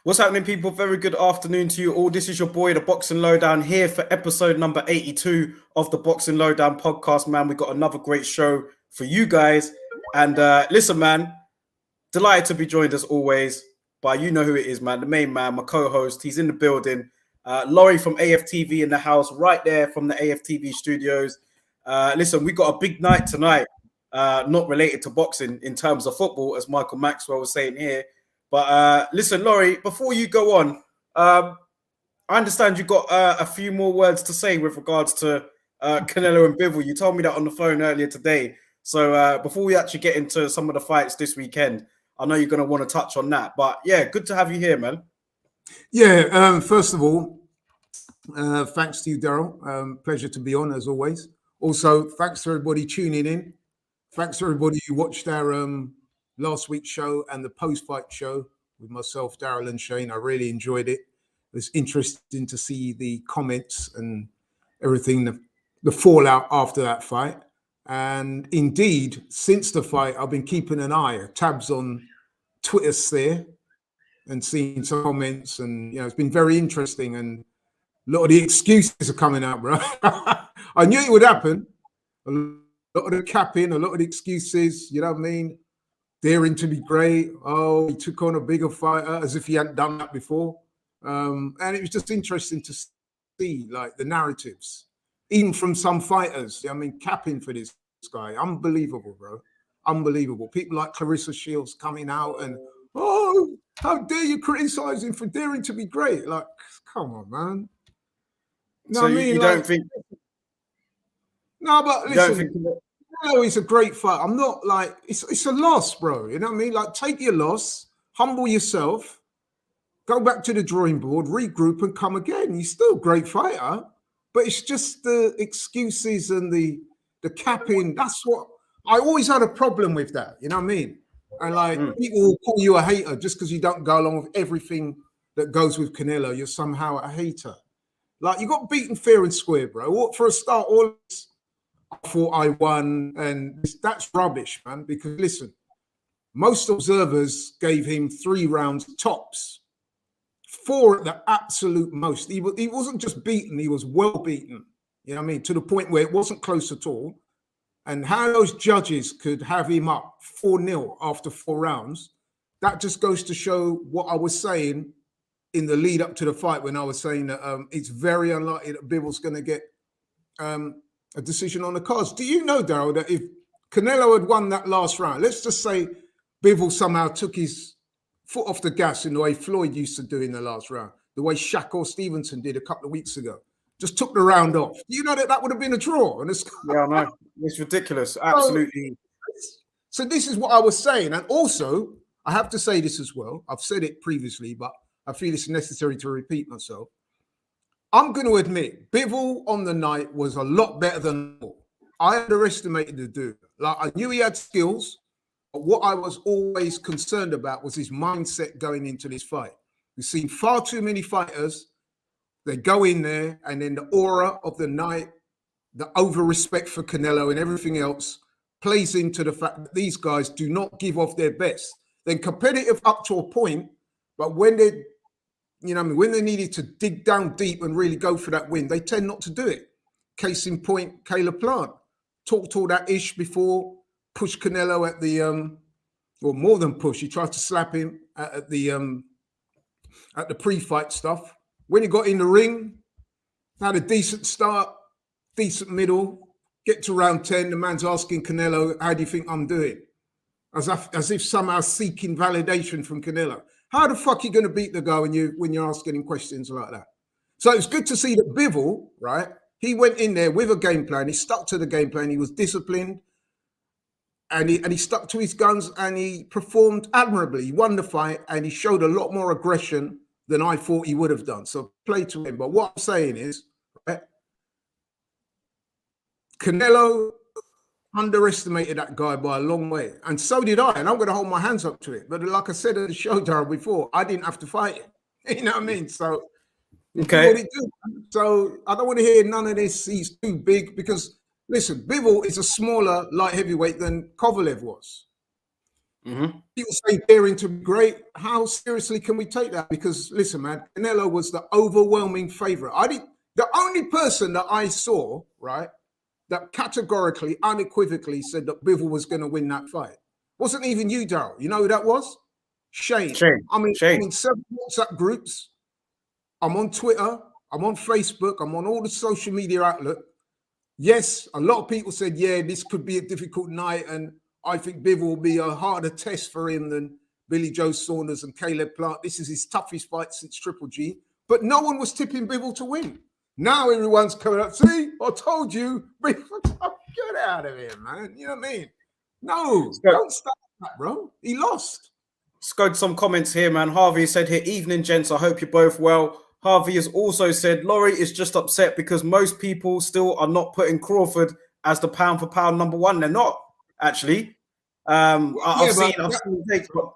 What's happening, people? Very good afternoon to you all. This is your boy, the Boxing Lowdown, here for episode number 82 of the Boxing Lowdown podcast, man. We got another great show for you guys. And listen, man, delighted to be joined as always by, you know who it is, man, the main man, my co-host. He's in the building. Laurie from AFTV in the house, right there from the AFTV studios. Listen, we got a big night tonight, not related to boxing in terms of football, as Michael Maxwell was saying here. But listen, Laurie, before you go on, I understand you got a few more words to say with regards to Canelo and Bivol. You told me that on the phone earlier today. So before we actually get into some of the fights this weekend, I know you're going to want to touch on that. But yeah, good to have you here, man. Yeah, first of all, thanks to you, Daryl. Pleasure to be on, as always. Also, thanks to everybody tuning in. Thanks to everybody who watched our last week's show and the post-fight show with myself, Daryl and Shane. I really enjoyed it. It was interesting to see the comments and everything, the fallout after that fight. And indeed, since the fight, I've been keeping an eye, tabs on Twitter sphere and seeing some comments. And, you know, it's been very interesting. And a lot of the excuses are coming out, bro. I knew it would happen. A lot of the capping, a lot of the excuses, you know what I mean? Daring to be great. Oh, he took on a bigger fighter as if he hadn't done that before. And it was just interesting to see, like, the narratives, even from some fighters. I mean, capping for this guy. Unbelievable, bro. Unbelievable. People like Clarissa Shields coming out and, oh, how dare you criticize him for daring to be great? Like, come on, man. No, so I mean, you like, don't think... No, but listen... No, he's a great fight. I'm not like, it's a loss, bro. You know what I mean? Like, take your loss, humble yourself, go back to the drawing board, regroup and come again. He's still a great fighter, but it's just the excuses and the capping. That's what, I always had a problem with that. You know what I mean? And like, people will call you a hater just because you don't go along with everything that goes with Canelo. You're somehow a hater. Like, you got beaten fair and square, bro. For a start, all this, I thought I won, and that's rubbish, man. Because listen, most observers gave him 3 rounds tops, 4 at the absolute most. He wasn't just beaten; he was well beaten. You know what I mean? To the point where it wasn't close at all. And how those judges could have him up 4-0 after 4 rounds, that just goes to show what I was saying in the lead up to the fight, when I was saying that it's very unlikely that Bivol's going to get a decision on the cards. Do you know, Daryl, that if Canelo had won that last round, let's just say Bivol somehow took his foot off the gas in the way Floyd used to do in the last round, the way Shaq or Stevenson did a couple of weeks ago, just took the round off. You know that would have been a draw. And yeah, I know. It's ridiculous. Absolutely. So this is what I was saying. And also, I have to say this as well. I've said it previously, but I feel it's necessary to repeat myself. I'm going to admit, Bivol on the night was a lot better than I underestimated the dude. Like, I knew he had skills, but what I was always concerned about was his mindset going into this fight. We've seen far too many fighters. They go in there, and then the aura of the night, the over-respect for Canelo and everything else plays into the fact that these guys do not give off their best. They're competitive up to a point, but when they, you know what I mean, when they needed to dig down deep and really go for that win, they tend not to do it. Case in point, Caleb Plant talked all that ish before, pushed Canelo at the, or more than push. He tried to slap him at the pre-fight stuff. When he got in the ring, had a decent start, decent middle, get to round 10, the man's asking Canelo, how do you think I'm doing? As if somehow seeking validation from Canelo. How the fuck are you going to beat the guy when you're asking him questions like that? So it's good to see that Bivol, right? He went in there with a game plan. He stuck to the game plan. He was disciplined, and he stuck to his guns, and he performed admirably. He won the fight, and he showed a lot more aggression than I thought he would have done. So play to him. But what I'm saying is, right, Canelo underestimated that guy by a long way, and so did I, and I'm going to hold my hands up to it. But like I said at the show, Daryl, before, I didn't have to fight him. You know what I mean? So, okay. So I don't want to hear none of this. He's too big, because listen, Bivol is a smaller light heavyweight than Kovalev was. People say daring to be great. How seriously can we take that? Because listen, man, Canelo was the overwhelming favorite. The only person that I saw, right, that categorically, unequivocally said that Bivol was going to win that fight wasn't even you, Daryl. You know who that was? Shane. I'm in several WhatsApp groups. I'm on Twitter. I'm on Facebook. I'm on all the social media outlets. Yes, a lot of people said, yeah, this could be a difficult night, and I think Bivol will be a harder test for him than Billy Joe Saunders and Caleb Plant. This is his toughest fight since Triple G. But no one was tipping Bivol to win. Now everyone's coming up. See, I told you. Get out of here, man. You know what I mean? No, don't start that, bro. He lost. Let's go to some comments here, man. Harvey said here, evening, gents. I hope you're both well. Harvey has also said, Laurie is just upset because most people still are not putting Crawford as the pound for pound number one. They're not, actually. I've seen takes, but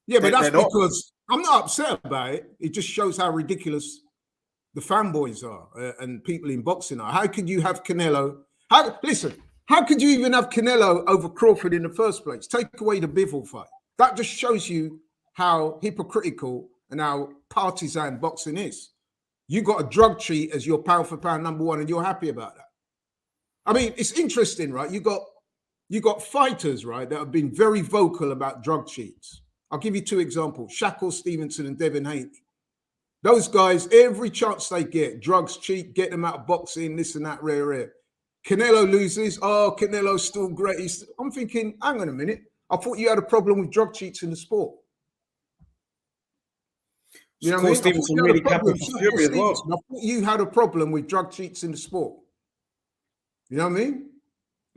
that's because I'm not upset about it. It just shows how ridiculous the fanboys are and people in boxing are. How could you have Canelo? How could you even have Canelo over Crawford in the first place? Take away the Bivol fight. That just shows you how hypocritical and how partisan boxing is. You got a drug cheat as your pound for pound number one, and you're happy about that. I mean, it's interesting, right? You got fighters, right, that have been very vocal about drug cheats. I'll give you two examples: Shakur Stevenson and Devin Haney. Those guys, every chance they get, drugs cheat, get them out of boxing, this and that, rare. Canelo loses. Oh, Canelo's still great. I'm thinking, hang on a minute. I thought you had a problem with drug cheats in the sport. You know what I mean? Stevenson really capping for Fury as well. I thought you had a problem with drug cheats in the sport. You know what I mean?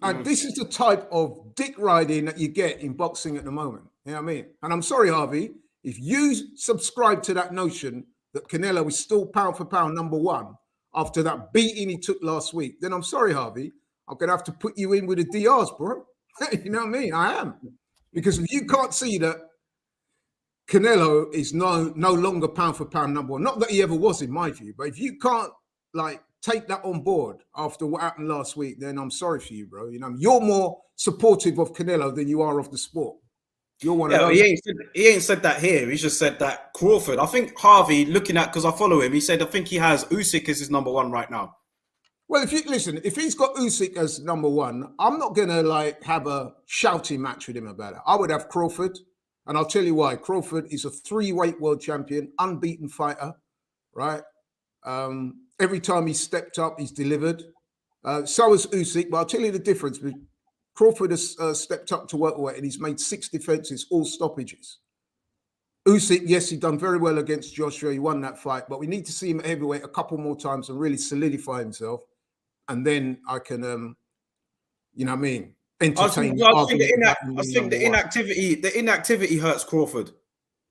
And this is the type of dick riding that you get in boxing at the moment. You know what I mean? And I'm sorry, Harvey, if you subscribe to that notion that Canelo is still pound for pound number one after that beating he took last week, then I'm sorry, Harvey. I'm going to have to put you in with the DRs, bro. You know what I mean? I am. Because if you can't see that Canelo is no longer pound for pound number one, not that he ever was in my view, but if you can't take that on board after what happened last week, then I'm sorry for you, bro. You know, you're more supportive of Canelo than you are of the sport. You're one of those. He ain't said that here. He's just said that Crawford. I think Harvey, looking at, because I follow him, he said I think he has Usyk as his number one right now. Well, if he's got Usyk as number one, I'm not gonna have a shouting match with him about it. I would have Crawford, and I'll tell you why. Crawford is a 3-weight world champion, unbeaten fighter, right? Every time he's stepped up, he's delivered. So has Usyk, but I'll tell you the difference. Crawford has stepped up to welterweight and he's made 6 defenses, all stoppages. Usyk, yes, he done very well against Joshua. He won that fight, but we need to see him at heavyweight a couple more times and really solidify himself. And then I can, you know what I mean, entertain. I think the inactivity hurts Crawford.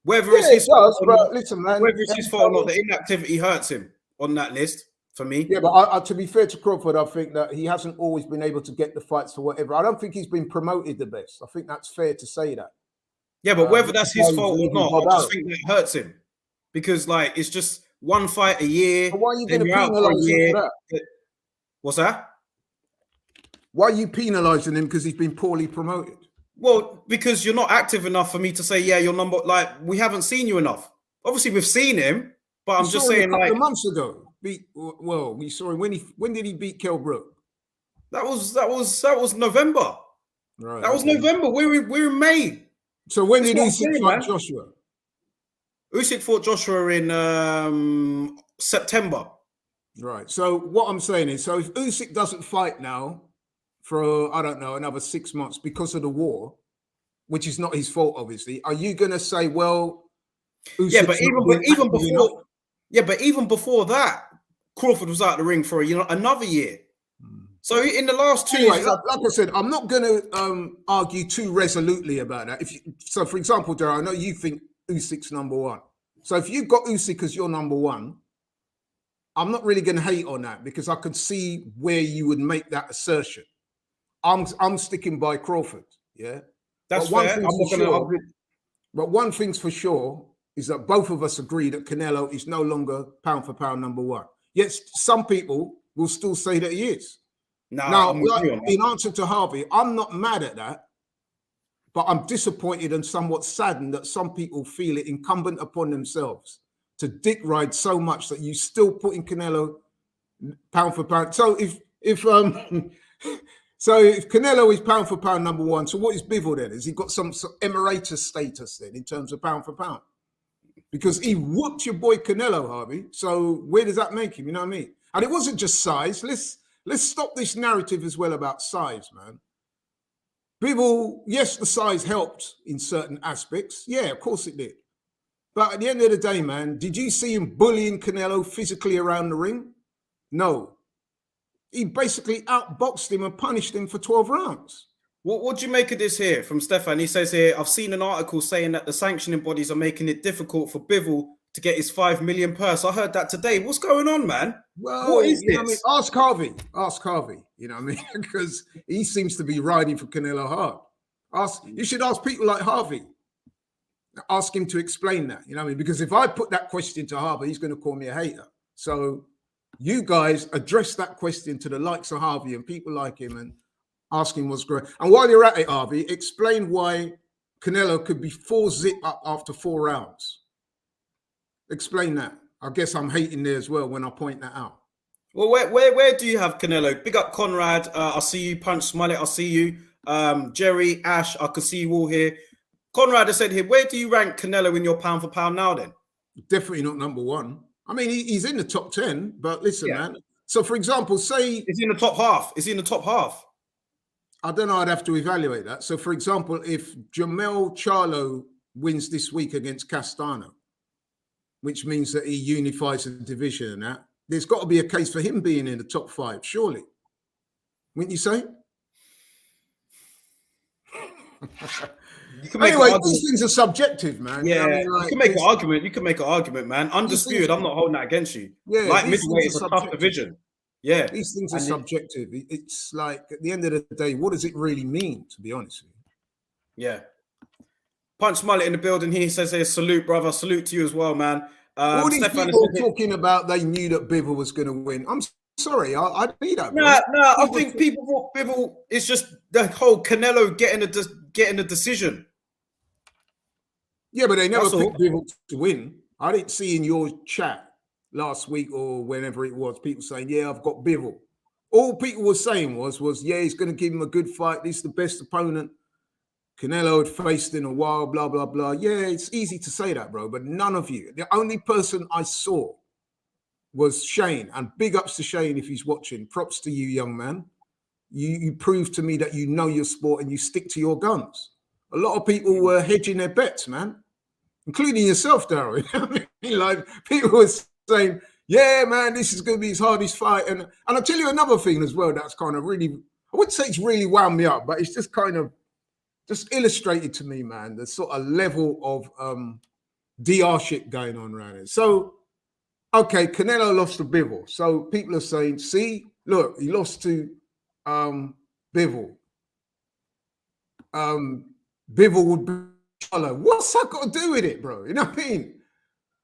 Whether it's his fault or not, the inactivity hurts him on that list for me. Yeah, but to be fair to Crawford, I think that he hasn't always been able to get the fights or whatever. I don't think he's been promoted the best. I think that's fair to say that. Yeah, but whether that's his fault or not, I just think that hurts him because it's just one fight a year. But why are you going to penalise him for that? What's that? Why are you penalising him because he's been poorly promoted? Well, because you're not active enough for me to say, yeah, your number. We haven't seen you enough. Obviously, we've seen him, but I'm just saying, a couple of months ago. We saw him when did he beat Kell Brook? That was November. Right. That was November. We're in May. So when did Usyk fight Joshua? Usyk fought Joshua in September. Right. So what I'm saying is, so if Usyk doesn't fight now for another 6 months because of the war, which is not his fault, obviously, are you going to say, well, Usyk's but even before that, Crawford was out of the ring for another year. So in the last 2 years, like I said, I'm not going to argue too resolutely about that. So, for example, Darryl, I know you think Usyk's number one. So if you've got Usyk as your number one, I'm not really going to hate on that because I can see where you would make that assertion. I'm sticking by Crawford. Yeah, that's fair. But one thing's for sure is that both of us agree that Canelo is no longer pound for pound number one. Yet some people will still say that he is. Now, in answer to Harvey, I'm not mad at that But I'm disappointed and somewhat saddened that some people feel it incumbent upon themselves to dick ride so much that you still putting Canelo pound for pound. So if Canelo is pound for pound number one, so what is Bivol then? Has he got some sort of emeritus status then in terms of pound for pound? Because he whooped your boy Canelo, Harvey. So where does that make him? You know what I mean? And it wasn't just size. Let's stop this narrative as well about size, man. Bivol, yes, the size helped in certain aspects. Yeah, of course it did. But at the end of the day, man, did you see him bullying Canelo physically around the ring? No. He basically outboxed him and punished him for 12 rounds. What do you make of this here from Stefan? He says here, I've seen an article saying that the sanctioning bodies are making it difficult for Bivol to get his 5 million purse. I heard that today. What's going on, man? Well, what is this? I mean? Ask Harvey. Ask Harvey. You know what I mean? Because he seems to be riding for Canelo hard. You should ask people like Harvey. Ask him to explain that. You know what I mean? Because if I put that question to Harvey, he's going to call me a hater. So you guys address that question to the likes of Harvey and people like him and ask him what's going on. And while you're at it, Harvey, explain why Canelo could be 4-0 up after 4 rounds. Explain that. I guess I'm hating there as well when I point that out. Well, where do you have Canelo? Big up Conrad. I see you. Punch Smollett. I see you. Jerry, Ash. I can see you all here. Conrad has said here, where do you rank Canelo in your pound for pound now then? Definitely not number one. I mean, he's in the top 10, but listen, man. So, for example, say... Is he in the top half? Is he in the top half? I don't know. I'd have to evaluate that. So, for example, if Jermell Charlo wins this week against Castano, which means that he unifies the division and that, there's got to be a case for him being in the top 5, surely. Wouldn't you say? Anyway, these things are subjective, man. Yeah, you know I mean? Like, you can make an argument. You can make an argument, man. Undisputed. I'm not holding that against you. Yeah, like midweight is a tough division. Yeah, these things are subjective. It's like at the end of the day, what does it really mean? To be honest with you. Yeah. Punch Mullet in the building. He says, "Hey, salute, brother. Salute to you as well, man." All these people talking about they knew that Bivol was going to win. I'm sorry, I need that. No, I think people thought Bivol. It's just the whole Canelo getting a decision. Yeah, but they never picked Bivol to win. I didn't see in your chat last week or whenever it was people saying, "Yeah, I've got Bivol." All people were saying was, "Yeah, he's going to give him a good fight. This is the best opponent Canelo had faced in a while." Blah blah blah. Yeah, it's easy to say that, bro. But none of you. The only person I saw was Shane, and big ups to Shane if he's watching. Props to you, young man. You proved to me that you know your sport and you stick to your guns. A lot of people were hedging their bets, man, including yourself, Darryl. I mean, like people were saying, "Yeah, man, this is going to be his hardest fight." And I'll tell you another thing as well. That's kind of really, I wouldn't say it's really wound me up, but it's just kind of just illustrated to me, man, the sort of level of DR shit going on around it. So, okay, Canelo lost to Bivol. So people are saying, "See, look, he lost to Bivol. Bivol would be Charlo." What's that got to do with it, bro? You know what I mean?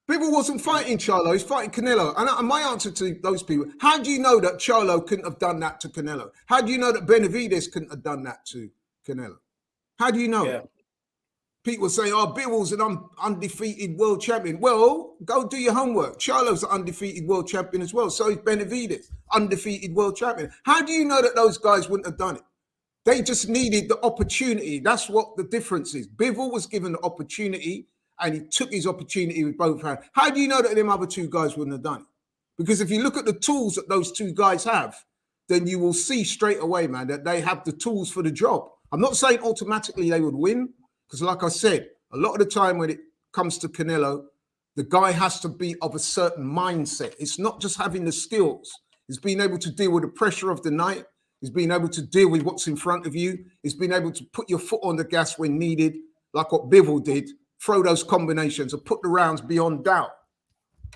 Bivol wasn't fighting Charlo, he's fighting Canelo. And my answer to those people, how do you know that Charlo couldn't have done that to Canelo? How do you know that Benavidez couldn't have done that to Canelo? How do you know? Yeah. People say, "Oh, Bivol's an undefeated world champion." Well, go do your homework. Charlo's an undefeated world champion as well. So is Benavidez, undefeated world champion. How do you know that those guys wouldn't have done it? They just needed the opportunity. That's what the difference is. Bivol was given the opportunity and he took his opportunity with both hands. How do you know that them other two guys wouldn't have done it? Because if you look at the tools that those two guys have, then you will see straight away, man, that they have the tools for the job. I'm not saying automatically they would win, because like I said, a lot of the time when it comes to Canelo, the guy has to be of a certain mindset. It's not just having the skills. It's being able to deal with the pressure of the night. It's being able to deal with what's in front of you. It's being able to put your foot on the gas when needed, like what Bivol did, throw those combinations and put the rounds beyond doubt.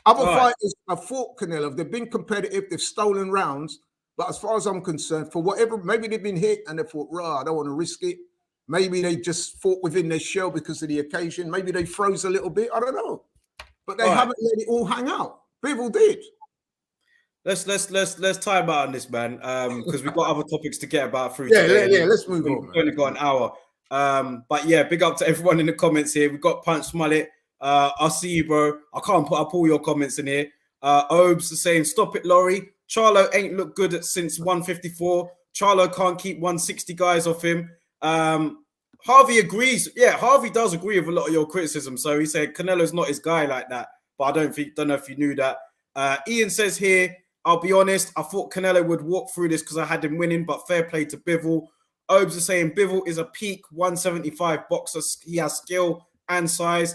Other fighters have fought Canelo. They've been competitive. They've stolen rounds. But as far as I'm concerned, for whatever, maybe they've been hit and they thought, I don't want to risk it. Maybe they just fought within their shell because of the occasion. Maybe they froze a little bit. I don't know. But they haven't let it all hang out. Bivol did. Let's time out on this, man, because we've got other topics to get about through. Yeah, let's move on. We've only got an hour. But yeah, big up to everyone in the comments here. We've got Punch Mullet. I'll see you, bro. I can't put up all your comments in here. Obes is saying, stop it, Laurie. Charlo ain't looked good since 154. Charlo can't keep 160 guys off him. Harvey agrees. Yeah, Harvey does agree with a lot of your criticism. So he said Canelo's not his guy like that. But I don't know if you knew that. Ian says here, I'll be honest, I thought Canelo would walk through this because I had him winning, but fair play to Bivol. Obes is saying Bivol is a peak 175 boxer. He has skill and size.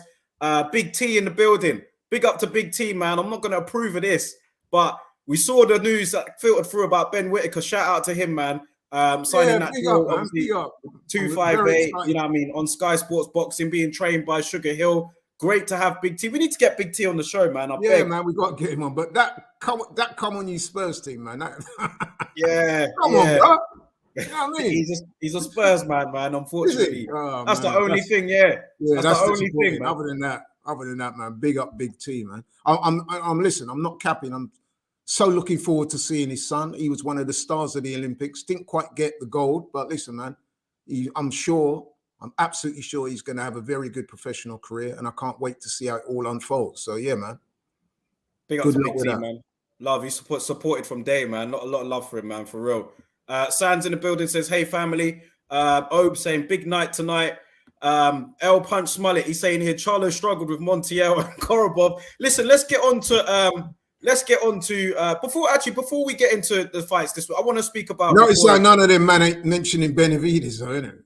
Big T in the building. Big up to Big T, man. I'm not going to approve of this, but we saw the news that filtered through about Ben Whittaker. Shout out to him, man. Signing that deal, obviously, 258, you know what I mean, on Sky Sports Boxing, being trained by Sugar Hill. Great to have Big T. We need to get Big T on the show, man. Man, we got to get him on. But that come on, you Spurs team, man. Come on, bro. You know what I mean? He's a Spurs man, unfortunately. That's the only thing, that's the only thing, man. Other than that, man, big up Big T, man. I'm listening, I'm not capping. I'm so looking forward to seeing his son. He was one of the stars of the Olympics. Didn't quite get the gold, but listen, man, I'm absolutely sure he's going to have a very good professional career, and I can't wait to see how it all unfolds. So, yeah, man. Big up to Big T, man. Love, he's supported from day, man. Not a lot of love for him, man, for real. Sands in the building says, hey, family. Obe saying, big night tonight. L Punch Smollett, he's saying here, Charlo struggled with Montiel and Korobov. Listen, let's get on to before we get into the fights this week, I want to speak about. Notice how none of them man ain't mentioning Benavides, though, innit?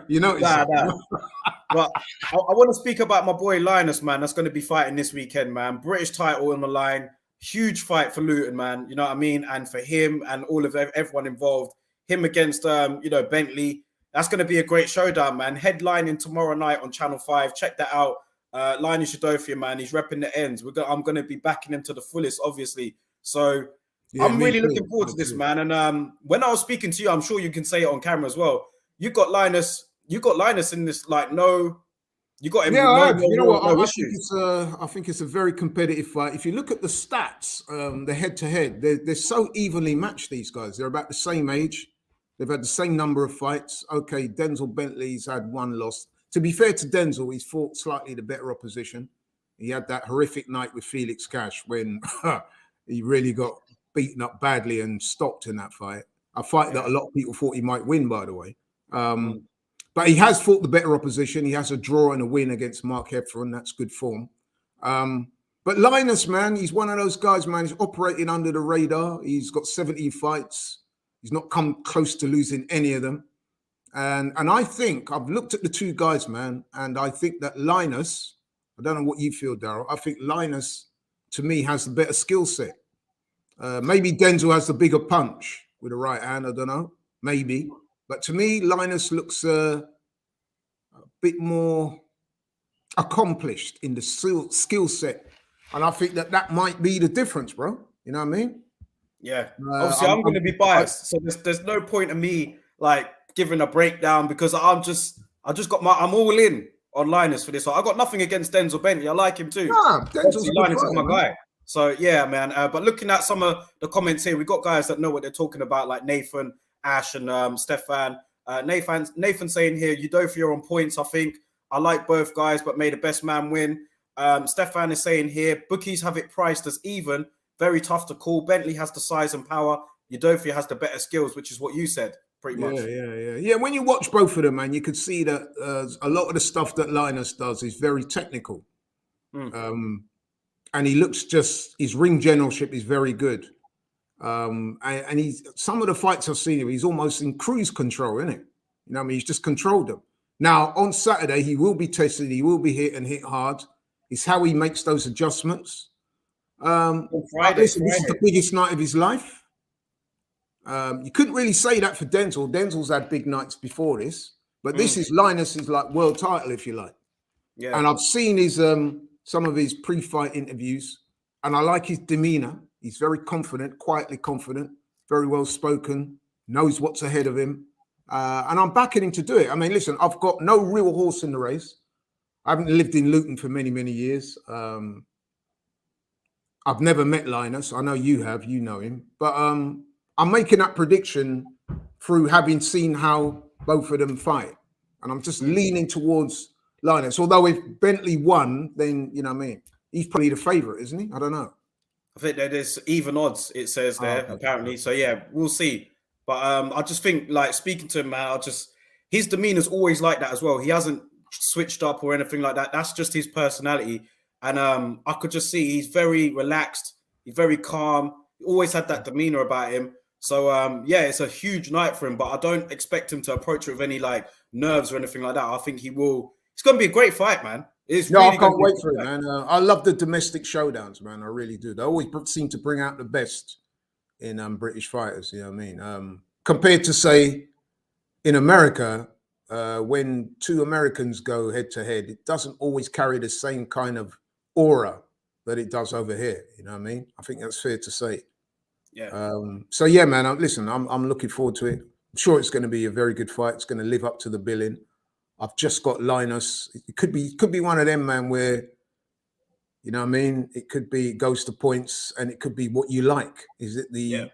You know, but I want to speak about my boy Linus, man. That's going to be fighting this weekend, man. British title on the line, huge fight for Luton, man. You know what I mean, and for him and all of everyone involved. Him against Bentley. That's going to be a great showdown, man. Headlining tomorrow night on Channel 5. Check that out. Linus Udofia, man, he's repping the ends. I'm going to be backing him to the fullest, obviously. So I'm really looking forward to this, man. And when I was speaking to you, I'm sure you can say it on camera as well. You got Linus in this, like, you got him. Yeah, you know what? I think it's a very competitive fight. If you look at the stats, the head-to-head, they're so evenly matched, these guys. They're about the same age. They've had the same number of fights. Okay, Denzel Bentley's had one loss. To be fair to Denzel, he's fought slightly the better opposition. He had that horrific night with Felix Cash when he really got beaten up badly and stopped in that fight. A fight that a lot of people thought he might win, by the way. But he has fought the better opposition. He has a draw and a win against Mark Heffron. That's good form. But Linus, man, he's one of those guys, man. He's operating under the radar. He's got 17 fights. He's not come close to losing any of them. And I think, I've looked at the two guys, man, and I think that Linus, I don't know what you feel, Daryl, I think Linus, to me, has the better skill set. Maybe Denzel has the bigger punch with the right hand, I don't know, maybe. But to me, Linus looks a bit more accomplished in the skill set. And I think that might be the difference, bro. You know what I mean? Yeah. Obviously, I'm going to be biased. So there's no point in me, like, giving a breakdown because I'm all in on Linus for this. So I got nothing against Denzel Bentley. I like him too. Linus is my guy. So yeah, man. But looking at some of the comments here, we got guys that know what they're talking about, like Nathan, Ash, and Stefan. Nathan saying here, Udofia on points. I think I like both guys, but may the best man win. Stefan is saying here, bookies have it priced as even. Very tough to call. Bentley has the size and power. Udofia has the better skills, which is what you said. Pretty much. Yeah. When you watch both of them, man, you could see that a lot of the stuff that Linus does is very technical. And he looks his ring generalship is very good. And he's some of the fights I've seen him, he's almost in cruise control, isn't it? You know what I mean? He's just controlled them. Now, on Saturday, he will be tested. He will be hit hard. It's how he makes those adjustments. This is the biggest night of his life. You couldn't really say that for Denzel. Denzel's had big nights before this, but this is Linus's like world title, if you like. Yeah. And I've seen his some of his pre-fight interviews, and I like his demeanor. He's very confident, quietly confident, very well spoken, knows what's ahead of him, and I'm backing him to do it. I mean, listen, I've got no real horse in the race. I haven't lived in Luton for many, many years. I've never met Linus. I know you have. You know him, but I'm making that prediction through having seen how both of them fight. And I'm just leaning towards Linus. Although if Bentley won, then, you know what I mean? He's probably the favourite, isn't he? I don't know. I think that there's even odds, it says there, apparently. So yeah, we'll see. But I just think, like, speaking to him, man, his demeanor's always like that as well. He hasn't switched up or anything like that. That's just his personality. And I could just see he's very relaxed, he's very calm. He always had that demeanor about him. So yeah, it's a huge night for him, but I don't expect him to approach it with any like nerves or anything like that. I think he will. It's going to be a great fight, man. It's No, really I can't wait be for it, man. I love the domestic showdowns, man. I really do. They always seem to bring out the best in British fighters. You know what I mean? Compared to, say, in America, when two Americans go head to head, it doesn't always carry the same kind of aura that it does over here. You know what I mean? I think that's fair to say. Yeah. So yeah, man. Listen, I'm looking forward to it. I'm sure it's going to be a very good fight. It's going to live up to the billing. I've just got Linus. It could be one of them, man, where, you know what I mean? It could be, it goes to points, and it could be what you like. Is it the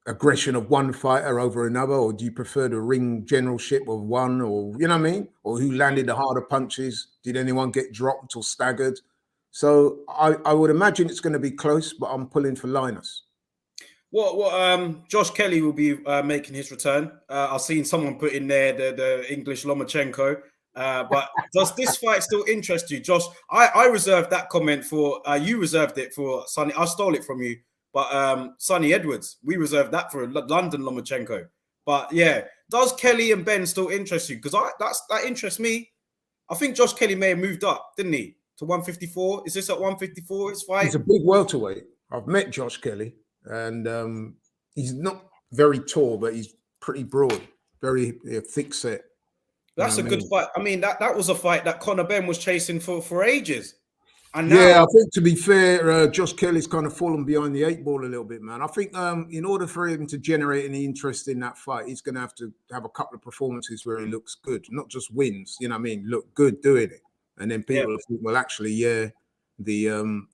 aggression of one fighter over another, or do you prefer the ring generalship of one, or, you know what I mean? Or who landed the harder punches? Did anyone get dropped or staggered? So I would imagine it's going to be close, but I'm pulling for Linus. What Josh Kelly will be making his return. I've seen someone put in there the English Lomachenko. But does this fight still interest you, Josh? I reserved that comment for you. Reserved it for Sonny. I stole it from you, but Sonny Edwards. We reserved that for London Lomachenko. But yeah, does Kelly and Ben still interest you? Because that interests me. I think Josh Kelly may have moved up, didn't he, to 154? Is this at 154? His fight? He's a big welterweight. I've met Josh Kelly. And he's not very tall, but he's pretty broad, very thick set. That's a good fight. I mean, that was a fight that Conor Benn was chasing for ages. And now, yeah, I think, to be fair, Josh Kelly's kind of fallen behind the 8 ball a little bit, man. I think in order for him to generate any interest in that fight, he's going to have a couple of performances where he looks good, not just wins, you know what I mean, look good doing it. And then people will think, well, actually, yeah, the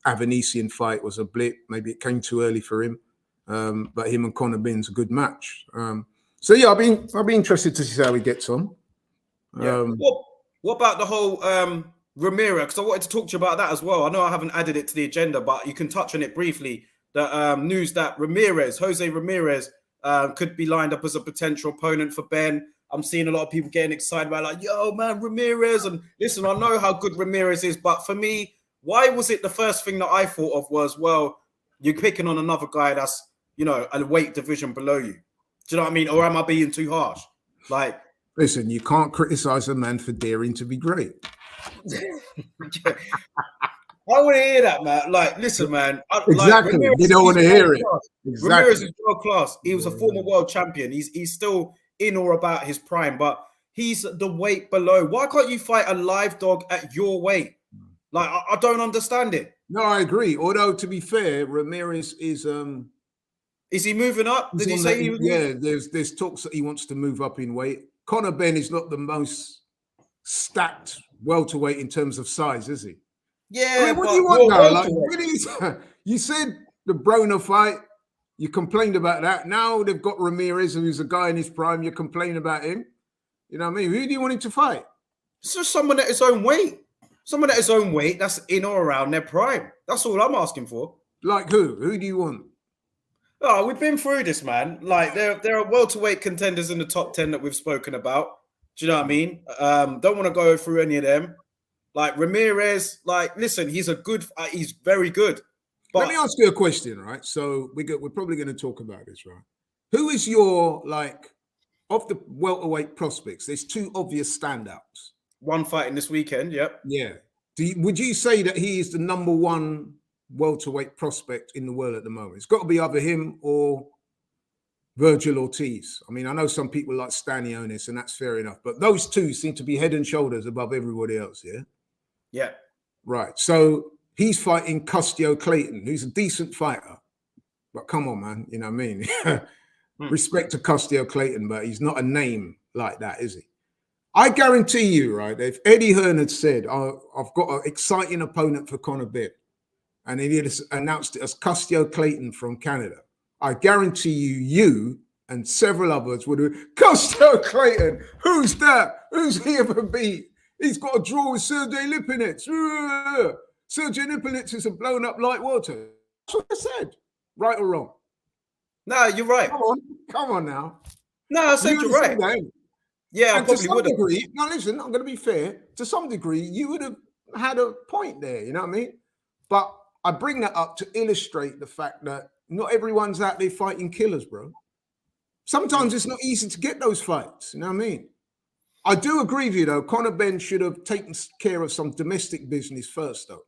Avanesian fight was a blip. Maybe it came too early for him. But him and Conor Benn's a good match. So yeah, I'll be interested to see how he gets on. What about the whole Ramirez? Because I wanted to talk to you about that as well. I know I haven't added it to the agenda, but you can touch on it briefly. The news that Jose Ramirez, could be lined up as a potential opponent for Ben. I'm seeing a lot of people getting excited about, like, yo, man, Ramirez. And listen, I know how good Ramirez is, but for me, why was it the first thing that I thought of was, well, you're picking on another guy that's, you know, a weight division below you. Do you know what I mean? Or am I being too harsh? Like, listen, you can't criticize a man for daring to be great. I want to hear that, man. Like, listen, man. Exactly. Like, you don't want to hear it. Exactly. Ramirez is world class. He was a former world champion. He's still in or about his prime, but he's the weight below. Why can't you fight a live dog at your weight? Like, I don't understand it. No, I agree. Although, to be fair, Ramirez is he moving up? Did he say he was? Yeah, there's talks that he wants to move up in weight. Conor Benn is not the most stacked welterweight in terms of size, is he? Yeah. I mean, what do you want now? Like, really, you said the Broner fight. You complained about that. Now they've got Ramirez, who's a guy in his prime. You're complaining about him. You know what I mean? Who do you want him to fight? It's just someone at his own weight. Someone at his own weight that's in or around their prime. That's all I'm asking for. Like who? Who do you want? Oh, we've been through this, man. Like, there are welterweight contenders in the top 10 that we've spoken about. Do you know what I mean? Don't want to go through any of them. Like Ramirez, like, listen, he's very good. But let me ask you a question, right? So we're probably going to talk about this, right? Who is your, like, of the welterweight prospects? There's 2 obvious standouts. One fighting this weekend, yep. Yeah. Would you say that he is the number 1 welterweight prospect in the world at the moment? It's got to be either him or Virgil Ortiz. I mean, I know some people like Stanionis, and that's fair enough, but those 2 seem to be head and shoulders above everybody else, yeah? Yeah. Right. So he's fighting Custio Clayton, who's a decent fighter. But come on, man. You know what I mean? Respect to Custio Clayton, but he's not a name like that, is he? I guarantee you, right, if Eddie Hearn had said, I've got an exciting opponent for Conor Benn, and he had announced it as Custio Clayton from Canada, I guarantee you and several others would have, Costello Clayton, who's that? Who's he ever beat? He's got a draw with Sergey Lipinets. Sergey Lipinets is a blown up light water. That's what I said. Right or wrong? No, you're right. Come on now. No, I said you're right. Yeah, I probably would have. Now listen, I'm going to be fair. To some degree, you would have had a point there. You know what I mean? But I bring that up to illustrate the fact that not everyone's out there fighting killers, bro. Sometimes it's not easy to get those fights. You know what I mean? I do agree with you, though. Conor Benn should have taken care of some domestic business first, though.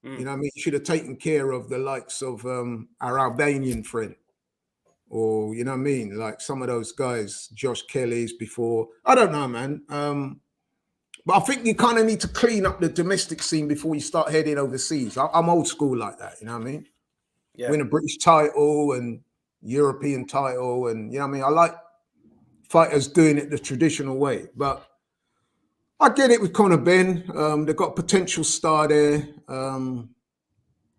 You know what I mean? He should have taken care of the likes of our Albanian friend. Or, you know what I mean? Like some of those guys, Josh Kelly's before. I don't know, man. But I think you kind of need to clean up the domestic scene before you start heading overseas. I'm old school like that, you know what I mean? Yeah. Win a British title and European title. And, you know what I mean? I like fighters doing it the traditional way. But I get it with Conor Benn. They've got a potential star there.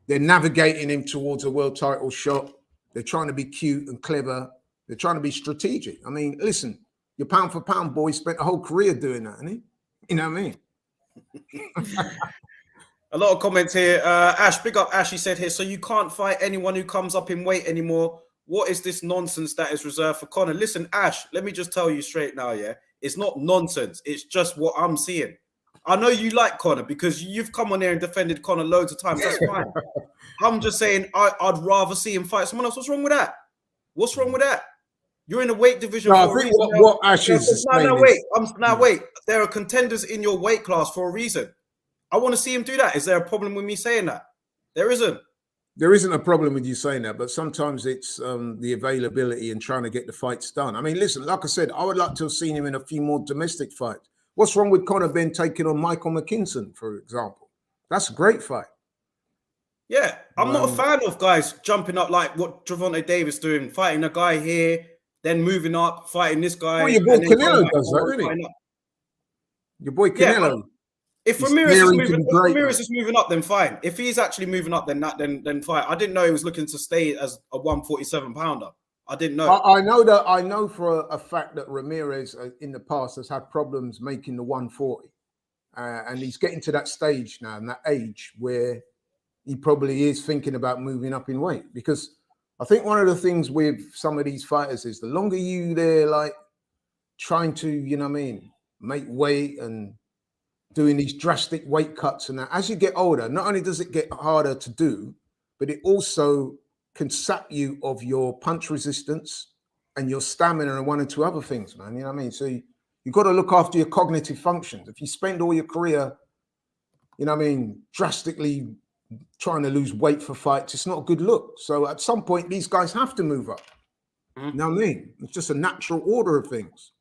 They're navigating him towards a world title shot. They're trying to be cute and clever. They're trying to be strategic. I mean, listen, your pound for pound boy spent a whole career doing that, hasn't he? You know what I mean? A lot of comments here. Ash, big up Ash. He said here, so you can't fight anyone who comes up in weight anymore. What is this nonsense that is reserved for Conor? Listen, Ash, let me just tell you straight now, yeah? It's not nonsense. It's just what I'm seeing. I know you like Conor because you've come on there and defended Conor loads of times. That's fine. I'm just saying I'd rather see him fight someone else. What's wrong with that? What's wrong with that? You're in a weight division. No, I think what Ash is wait. There are contenders in your weight class for a reason. I want to see him do that. Is there a problem with me saying that? There isn't. There isn't a problem with you saying that, but sometimes it's the availability and trying to get the fights done. I mean, listen, like I said, I would like to have seen him in a few more domestic fights. What's wrong with Conor Benn taking on Michael McKinson, for example? That's a great fight. Yeah, I'm not a fan of guys jumping up like what Gervonta Davis doing, fighting a guy here, then moving up, fighting this guy. Well, your boy Canelo does that, doesn't he? Your boy Canelo. Yeah, if Ramirez is moving up, then fine. If he's actually moving up, then fine. I didn't know he was looking to stay as a 147 pounder. I didn't know. I know for a fact that Ramirez in the past has had problems making the 140, and he's getting to that stage now and that age where he probably is thinking about moving up in weight. Because I think one of the things with some of these fighters is the longer they're like trying to, you know what I mean, make weight and doing these drastic weight cuts, and that, as you get older, not only does it get harder to do, but it also can sap you of your punch resistance and your stamina and one or two other things, man. You know what I mean? So you've got to look after your cognitive functions. If you spend all your career, you know what I mean, drastically trying to lose weight for fights, it's not a good look. So at some point, these guys have to move up. You know what I mean? It's just a natural order of things.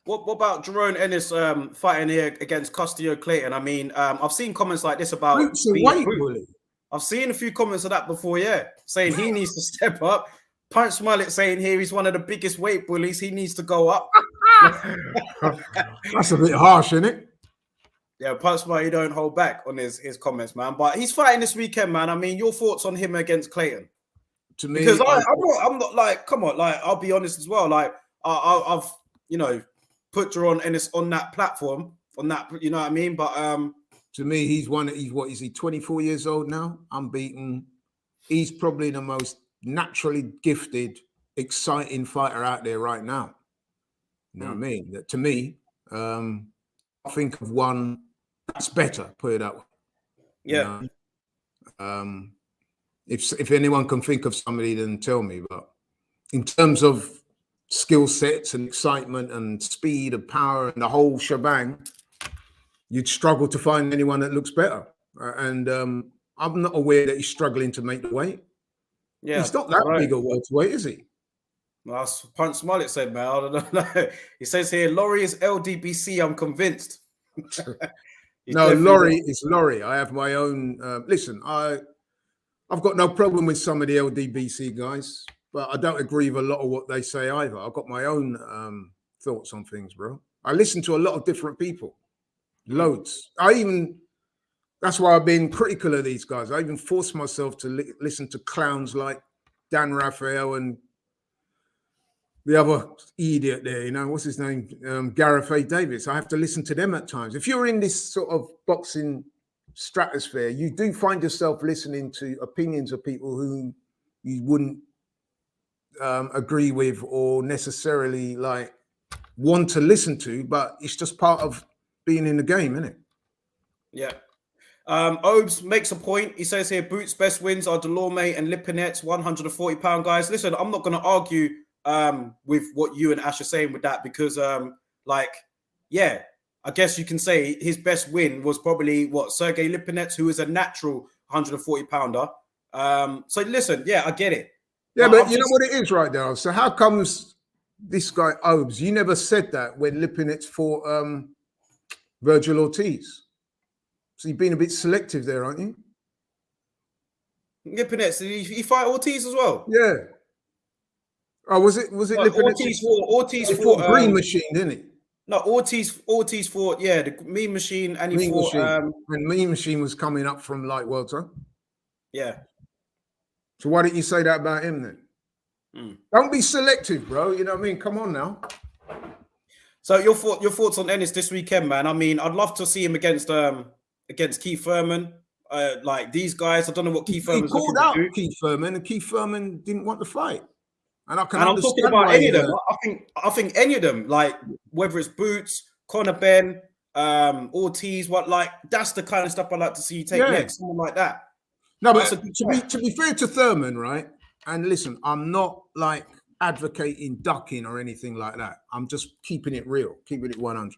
What about Jerome Ennis fighting here against Costello Clayton? I mean, I've seen comments like this about weight bully. I've seen a few comments of that before, saying he needs to step up. Punch Smollett saying here he's one of the biggest weight bullies. He needs to go up. That's a bit harsh, isn't it? Yeah, Punch Smollett, he don't hold back on his comments, man. But he's fighting this weekend, man. I mean, your thoughts on him against Clayton? To me, because I'm not like, come on, like I'll be honest as well. Like I've put Jerome Ennis on that platform, on that, you know what I mean? But to me, he's what is he, 24 years old now? Unbeaten. He's probably the most naturally gifted, exciting fighter out there right now. You know what I mean? To me, I think of one that's better, put it that way. Yeah. You know? If anyone can think of somebody, then tell me. But in terms of skill sets and excitement and speed and power and the whole shebang, you'd struggle to find anyone that looks better. And I'm not aware that he's struggling to make the weight. Yeah, he's not that big a welterweight, is he? Well, that's Punch Smollett said, man. I don't know. He says here, Laurie is LDBC. I'm convinced. No, Laurie is Laurie. I have my own. Listen, I've got no problem with some of the LDBC guys, but I don't agree with a lot of what they say either. I've got my own thoughts on things, bro. I listen to a lot of different people. Loads. That's why I've been critical of these guys. I even forced myself to listen to clowns like Dan Raphael and the other idiot there, you know, what's his name? Gareth A. Davis. I have to listen to them at times. If you're in this sort of boxing stratosphere, you do find yourself listening to opinions of people who you wouldn't agree with or necessarily like want to listen to, but it's just part of being in the game, isn't it? Yeah. Obes makes a point. He says here, Boots' best wins are Delorme and Lipinets, 140-pound guys. Listen, I'm not going to argue with what you and Ash are saying with that because, yeah, I guess you can say his best win was probably Sergey Lipinets, who is a natural 140-pounder. So listen, yeah, I get it. Yeah, but you know what it is right now. So how comes this guy Obes? You never said that when Lipinets fought Virgil Ortiz. So you've been a bit selective there, aren't you? Lipinets, did he fight Ortiz as well? Yeah. Oh, was it Lipinets? Ortiz fought Green Machine, didn't he? No, Ortiz fought, the Mean Machine, and he fought. And Mean Machine was coming up from light welter. Yeah. So why didn't you say that about him then? Don't be selective, bro. You know what I mean? Come on now. So your thoughts on Ennis this weekend, man? I mean, I'd love to see him against Keith Thurman. Like these guys, I don't know what Keith Thurman's looking to do. Keith Thurman, and Keith Thurman didn't want to fight. And I'm talking about any of them. I think any of them, like whether it's Boots, Conor Ben, Ortiz, that's the kind of stuff I'd like to see you take next. Someone like that. No, but to be fair to Thurman, right? And listen, I'm not like advocating ducking or anything like that. I'm just keeping it real, keeping it 100.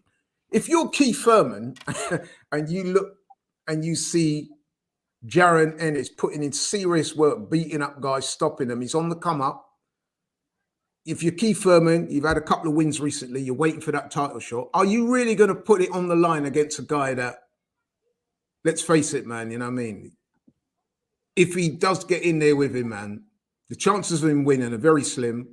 If you're Keith Thurman and you look and you see Jaron Ennis putting in serious work, beating up guys, stopping them, he's on the come up. If you're Keith Thurman, you've had a couple of wins recently, you're waiting for that title shot. Are you really going to put it on the line against a guy that, let's face it, man, you know what I mean? If he does get in there with him, man, the chances of him winning are very slim.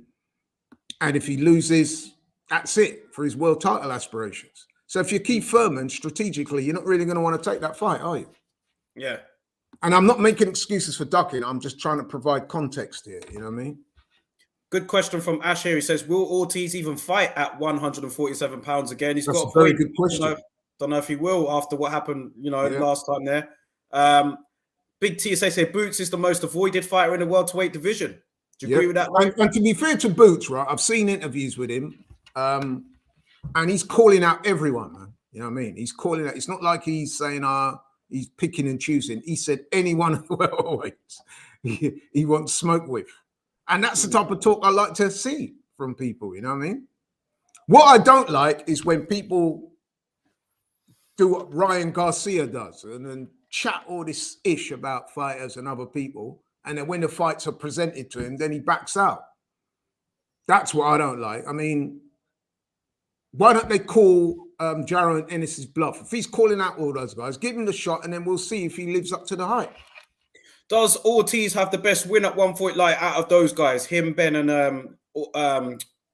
And if he loses, that's it for his world title aspirations. So if you're Keith Thurman, strategically, you're not really going to want to take that fight, are you? Yeah. And I'm not making excuses for ducking. I'm just trying to provide context here. You know what I mean? Good question from Ash here. He says, will Ortiz even fight at 147 pounds again? He's got a very good question. Don't know if he will after what happened, last time there. Big T says here, Boots is the most avoided fighter in the welterweight division. Do you agree with that? And to be fair to Boots, right, I've seen interviews with him, and he's calling out everyone, man. You know what I mean? He's calling out. It's not like he's saying, he's picking and choosing. He said any one of the welterweights he wants smoke with. And that's the type of talk I like to see from people, you know what I mean? What I don't like is when people do what Ryan Garcia does and then chat all this ish about fighters and other people, and then when the fights are presented to him, then he backs out. That's what I don't like. I mean, why don't they call Jaron Ennis's bluff? If he's calling out all those guys, give him the shot, and then we'll see if he lives up to the hype. Does Ortiz have the best win at 140 out of those guys, him, Ben, and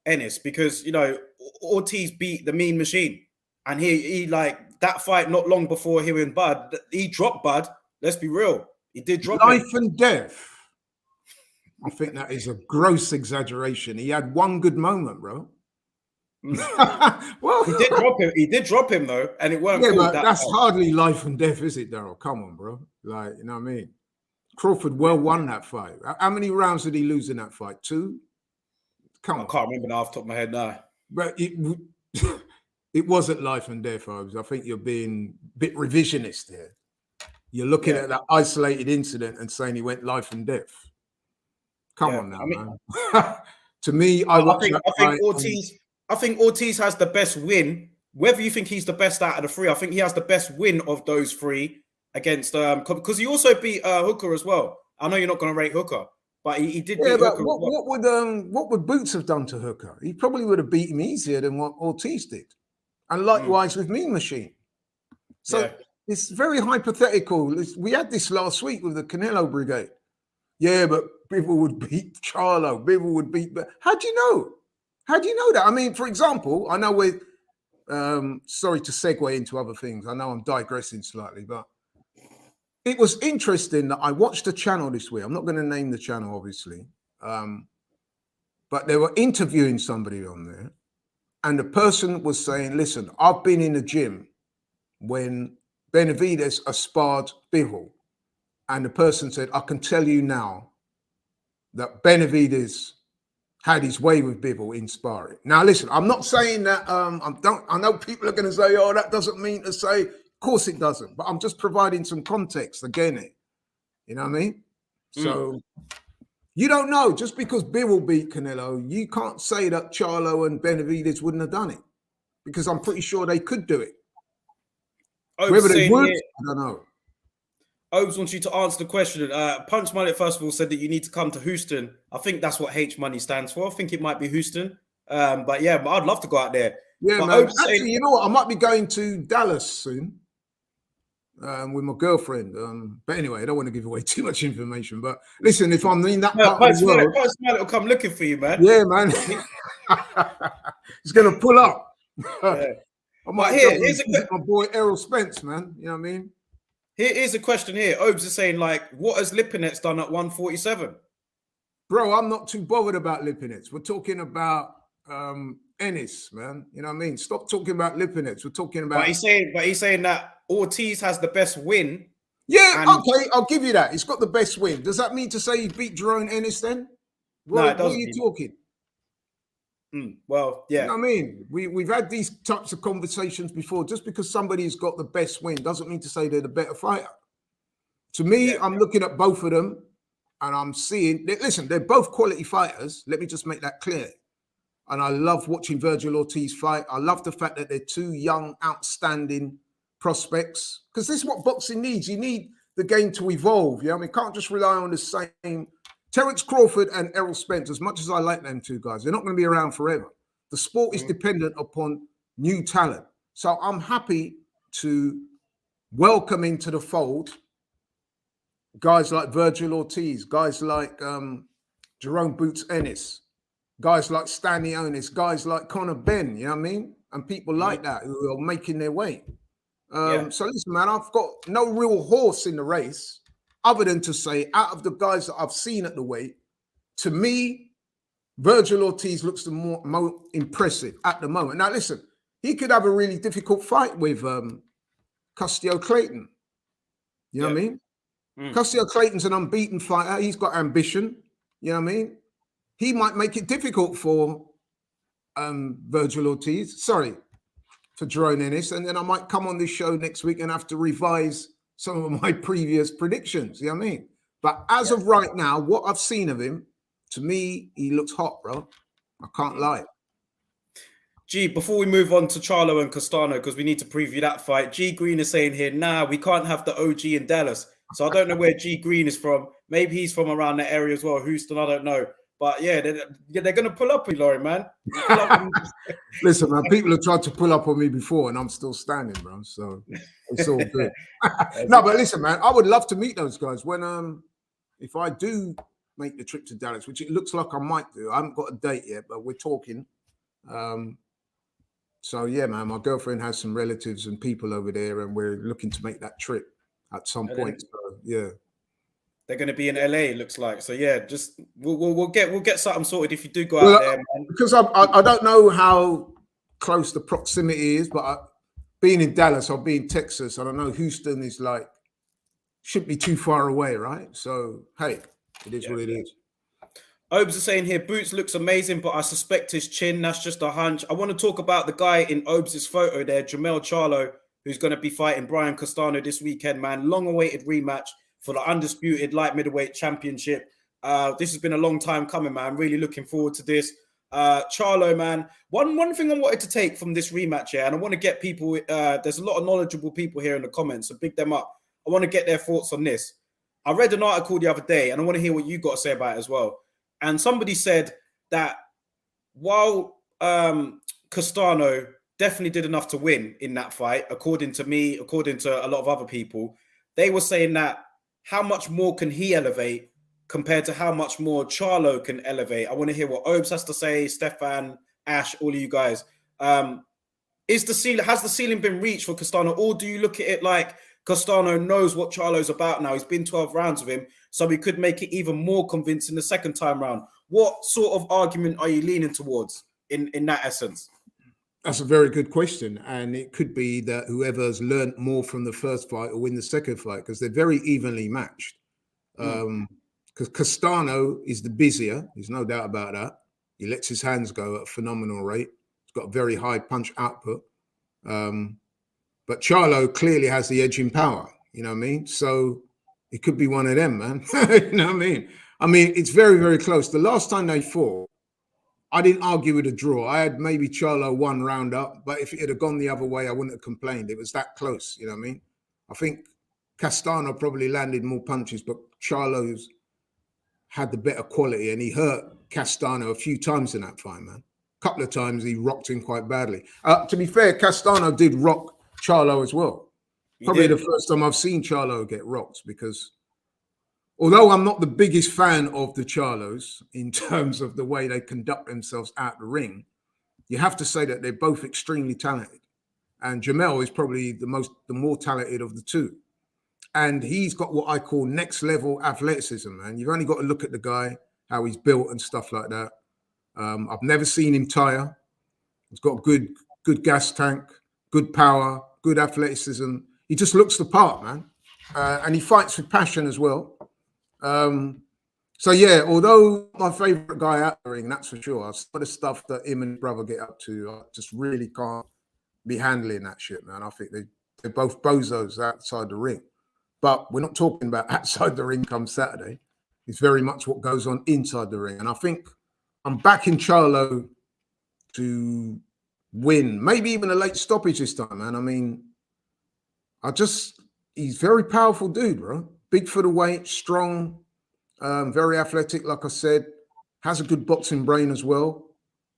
Ennis? Because Ortiz beat the Mean Machine, and he that fight not long before him and Bud, he dropped Bud. Let's be real, he did drop life and death. I think that is a gross exaggeration. He had one good moment, bro. Well, he did drop him though, and it weren't. Yeah, but that's hardly life and death, is it, Daryl? Come on, bro. You know what I mean? Crawford won that fight. How many rounds did he lose in that fight? 2? Come on. I can't remember now off the top of my head now. But it wasn't life and death, Obes. I think you're being a bit revisionist here. You're looking at that isolated incident and saying he went life and death. Come on now, man. To me, I think Ortiz has the best win. Whether you think he's the best out of the 3, I think he has the best win of those 3 against because he also beat Hooker as well. I know you're not going to rate Hooker, but he did beat Hooker. What would Boots have done to Hooker? He probably would have beat him easier than what Ortiz did. And likewise with Mean Machine. So it's very hypothetical. We had this last week with the Canelo Brigade. Yeah, but Bivol would beat Charlo. Bivol would beat... How do you know? How do you know that? I mean, for example, I know we're... sorry to segue into other things. I know I'm digressing slightly, but it was interesting that I watched a channel this week. I'm not going to name the channel, obviously. but they were interviewing somebody on there, and the person was saying, listen, I've been in the gym when Benavidez sparred Bivol, and the person said, I can tell you now that Benavidez had his way with Bivol in sparring. Now, listen, I'm not saying that, I know people are going to say, oh, that doesn't mean to say, of course it doesn't, but I'm just providing some context again. You know what I mean? So you don't know, just because Bivol beat Canelo, you can't say that Charlo and Benavidez wouldn't have done it, because I'm pretty sure they could do it. Whether they would, I don't know. Obes wants you to answer the question. Punch Mullet, first of all, said that you need to come to Houston. I think that's what H Money stands for. I think it might be Houston. But yeah, I'd love to go out there. Yeah, but man. Actually, you know what? I might be going to Dallas soon with my girlfriend. But anyway, I don't want to give away too much information. But listen, if I'm in that part of the world, Punch Mullet will come looking for you, man. Yeah, man. He's going to pull up. Yeah. I might here's my boy Errol Spence, man. You know what I mean? Here's a question here. Obes is saying, like, what has Lipinets done at 147? Bro, I'm not too bothered about Lipinets. We're talking about Ennis, man. You know what I mean? Stop talking about Lipinets. We're talking about. But he's saying that Ortiz has the best win. Yeah, okay, I'll give you that. He's got the best win. Does that mean to say he beat Jerome Ennis then? No, it doesn't. What are you talking? Well, yeah. You know what I mean? We've had these types of conversations before. Just because somebody's got the best win doesn't mean to say they're the better fighter. To me, I'm looking at both of them and I'm seeing, listen, they're both quality fighters. Let me just make that clear. And I love watching Virgil Ortiz fight. I love the fact that they're two young, outstanding prospects, because this is what boxing needs. You need the game to evolve. Yeah, I mean, can't just rely on the same. Terence Crawford and Errol Spence, as much as I like them two guys, they're not going to be around forever. The sport is dependent upon new talent. So I'm happy to welcome into the fold guys like Virgil Ortiz, guys like Jerome Boots Ennis, guys like Stanley Onis, guys like Conor Benn, you know what I mean? And people like that who are making their way. So listen, man, I've got no real horse in the race, other than to say, out of the guys that I've seen at the weight, to me, Virgil Ortiz looks the more impressive at the moment. Now, listen, he could have a really difficult fight with Custio Clayton. You know what I mean? Custio Clayton's an unbeaten fighter. He's got ambition. You know what I mean? He might make it difficult for Virgil Ortiz. Sorry, for Jerome Ennis. And then I might come on this show next week and have to revise some of my previous predictions. You know what I mean? But as of right now, what I've seen of him, to me, he looks hot, bro. I can't lie. G, before we move on to Charlo and Castano, because we need to preview that fight, G Green is saying here, nah, we can't have the OG in Dallas. So I don't know where G Green is from. Maybe he's from around that area as well, Houston, I don't know. But yeah, they're going to pull up on you, Laurie, man. Listen, man, people have tried to pull up on me before and I'm still standing, bro. So it's all good. No, but listen, man, I would love to meet those guys when, if I do make the trip to Dallas, which it looks like I might do. I haven't got a date yet, but we're talking. So yeah, man, my girlfriend has some relatives and people over there and we're looking to make that trip at some point. So yeah. They're going to be in LA, it looks like. So yeah, just we'll get something sorted if you do go out there, man. Because I don't know how close the proximity is, but being in Dallas, I'll be in Texas. I don't know. Houston is like shouldn't be too far away, right? So hey, it is what it is. Obes is saying here, Boots looks amazing, but I suspect his chin. That's just a hunch. I want to talk about the guy in Obes' photo there, Jamel Charlo, who's going to be fighting Brian Castano this weekend, man. Long-awaited rematch for the undisputed light middleweight championship. This has been a long time coming, man. I'm really looking forward to this. Charlo, man. One thing I wanted to take from this rematch here, and I want to get people, there's a lot of knowledgeable people here in the comments, so big them up. I want to get their thoughts on this. I read an article the other day, and I want to hear what you got to say about it as well. And somebody said that while Castano definitely did enough to win in that fight, according to me, according to a lot of other people, they were saying that how much more can he elevate compared to how much more Charlo can elevate? I want to hear what Obes has to say, Stefan, Ash, all of you guys. Has the ceiling been reached for Castano, or do you look at it like Castano knows what Charlo's about now? He's been 12 rounds with him, so he could make it even more convincing the second time round. What sort of argument are you leaning towards in that essence? That's a very good question. And it could be that whoever's learned more from the first fight will win the second fight, because they're very evenly matched. Because Castano is the busier, there's no doubt about that. He lets his hands go at a phenomenal rate. He's got a very high punch output. But Charlo clearly has the edge in power, you know what I mean? So it could be one of them, man. You know what I mean? I mean, it's very, very close. The last time they fought, I didn't argue with a draw. I had maybe Charlo 1 round up, but if it had gone the other way, I wouldn't have complained. It was that close, you know what I mean? I think Castano probably landed more punches, but Charlo's had the better quality, and he hurt Castano a few times in that fight, man. A couple of times he rocked him quite badly. To be fair, Castano did rock Charlo as well. Probably the first time I've seen Charlo get rocked, because although I'm not the biggest fan of the Charlos in terms of the way they conduct themselves out the ring, you have to say that they're both extremely talented. And Jamel is probably the more talented of the two. And he's got what I call next level athleticism, man. You've only got to look at the guy, how he's built and stuff like that. I've never seen him tire. He's got good gas tank, good power, good athleticism. He just looks the part, man. And he fights with passion as well. So yeah, although my favorite guy out the ring, that's for sure. Some of the stuff that him and his brother get up to, I just really can't be handling that shit, man. I think they're both bozos outside the ring. But we're not talking about outside the ring come Saturday. It's very much what goes on inside the ring. And I think I'm backing Charlo to win, maybe even a late stoppage this time, man. I mean, he's a very powerful dude, bro. Big for the weight, strong, very athletic, like I said, has a good boxing brain as well.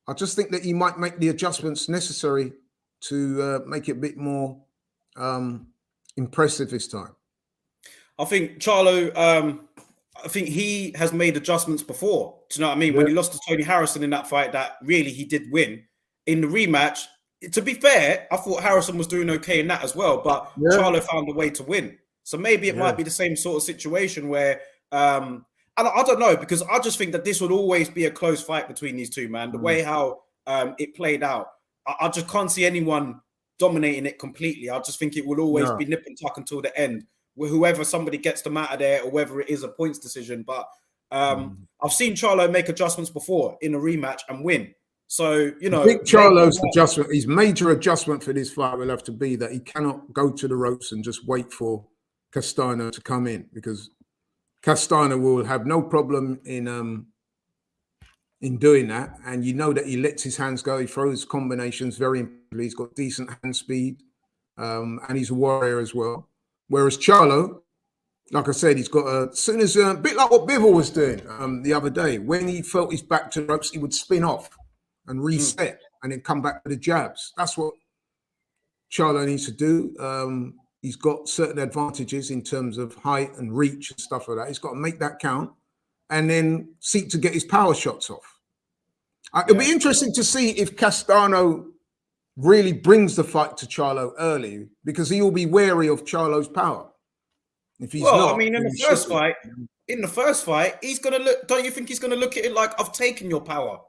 I just think that he might make the adjustments necessary to make it a bit more impressive this time. I think Charlo, I think he has made adjustments before. Do you know what I mean? Yeah. When he lost to Tony Harrison in that fight, that really he did win. In the rematch, to be fair, I thought Harrison was doing okay in that as well, but Charlo found a way to win. So maybe it might be the same sort of situation where, and I don't know, because I just think that this would always be a close fight between these two, man. The way how it played out, I just can't see anyone dominating it completely. I just think it will always be nip and tuck until the end, where whoever somebody gets them out of there, or whether it is a points decision. But I've seen Charlo make adjustments before in a rematch and win. So, you know, I think Charlo's adjustment, his major adjustment for this fight will have to be that he cannot go to the ropes and just wait for Castano to come in, because Castano will have no problem in doing that. And you know that he lets his hands go. He throws combinations very importantly. He's got decent hand speed, and he's a warrior as well. Whereas Charlo, like I said, he's got as soon as a bit like what Bivol was doing the other day. When he felt his back to the ropes, he would spin off and reset and then come back to the jabs. That's what Charlo needs to do. He's got certain advantages in terms of height and reach and stuff like that. He's got to make that count and then seek to get his power shots off. It'll be interesting to see if Castano really brings the fight to Charlo early, because he will be wary of Charlo's power. If he's not, I mean, in the first fight, he's gonna look. Don't you think he's gonna look at it like, I've taken your power?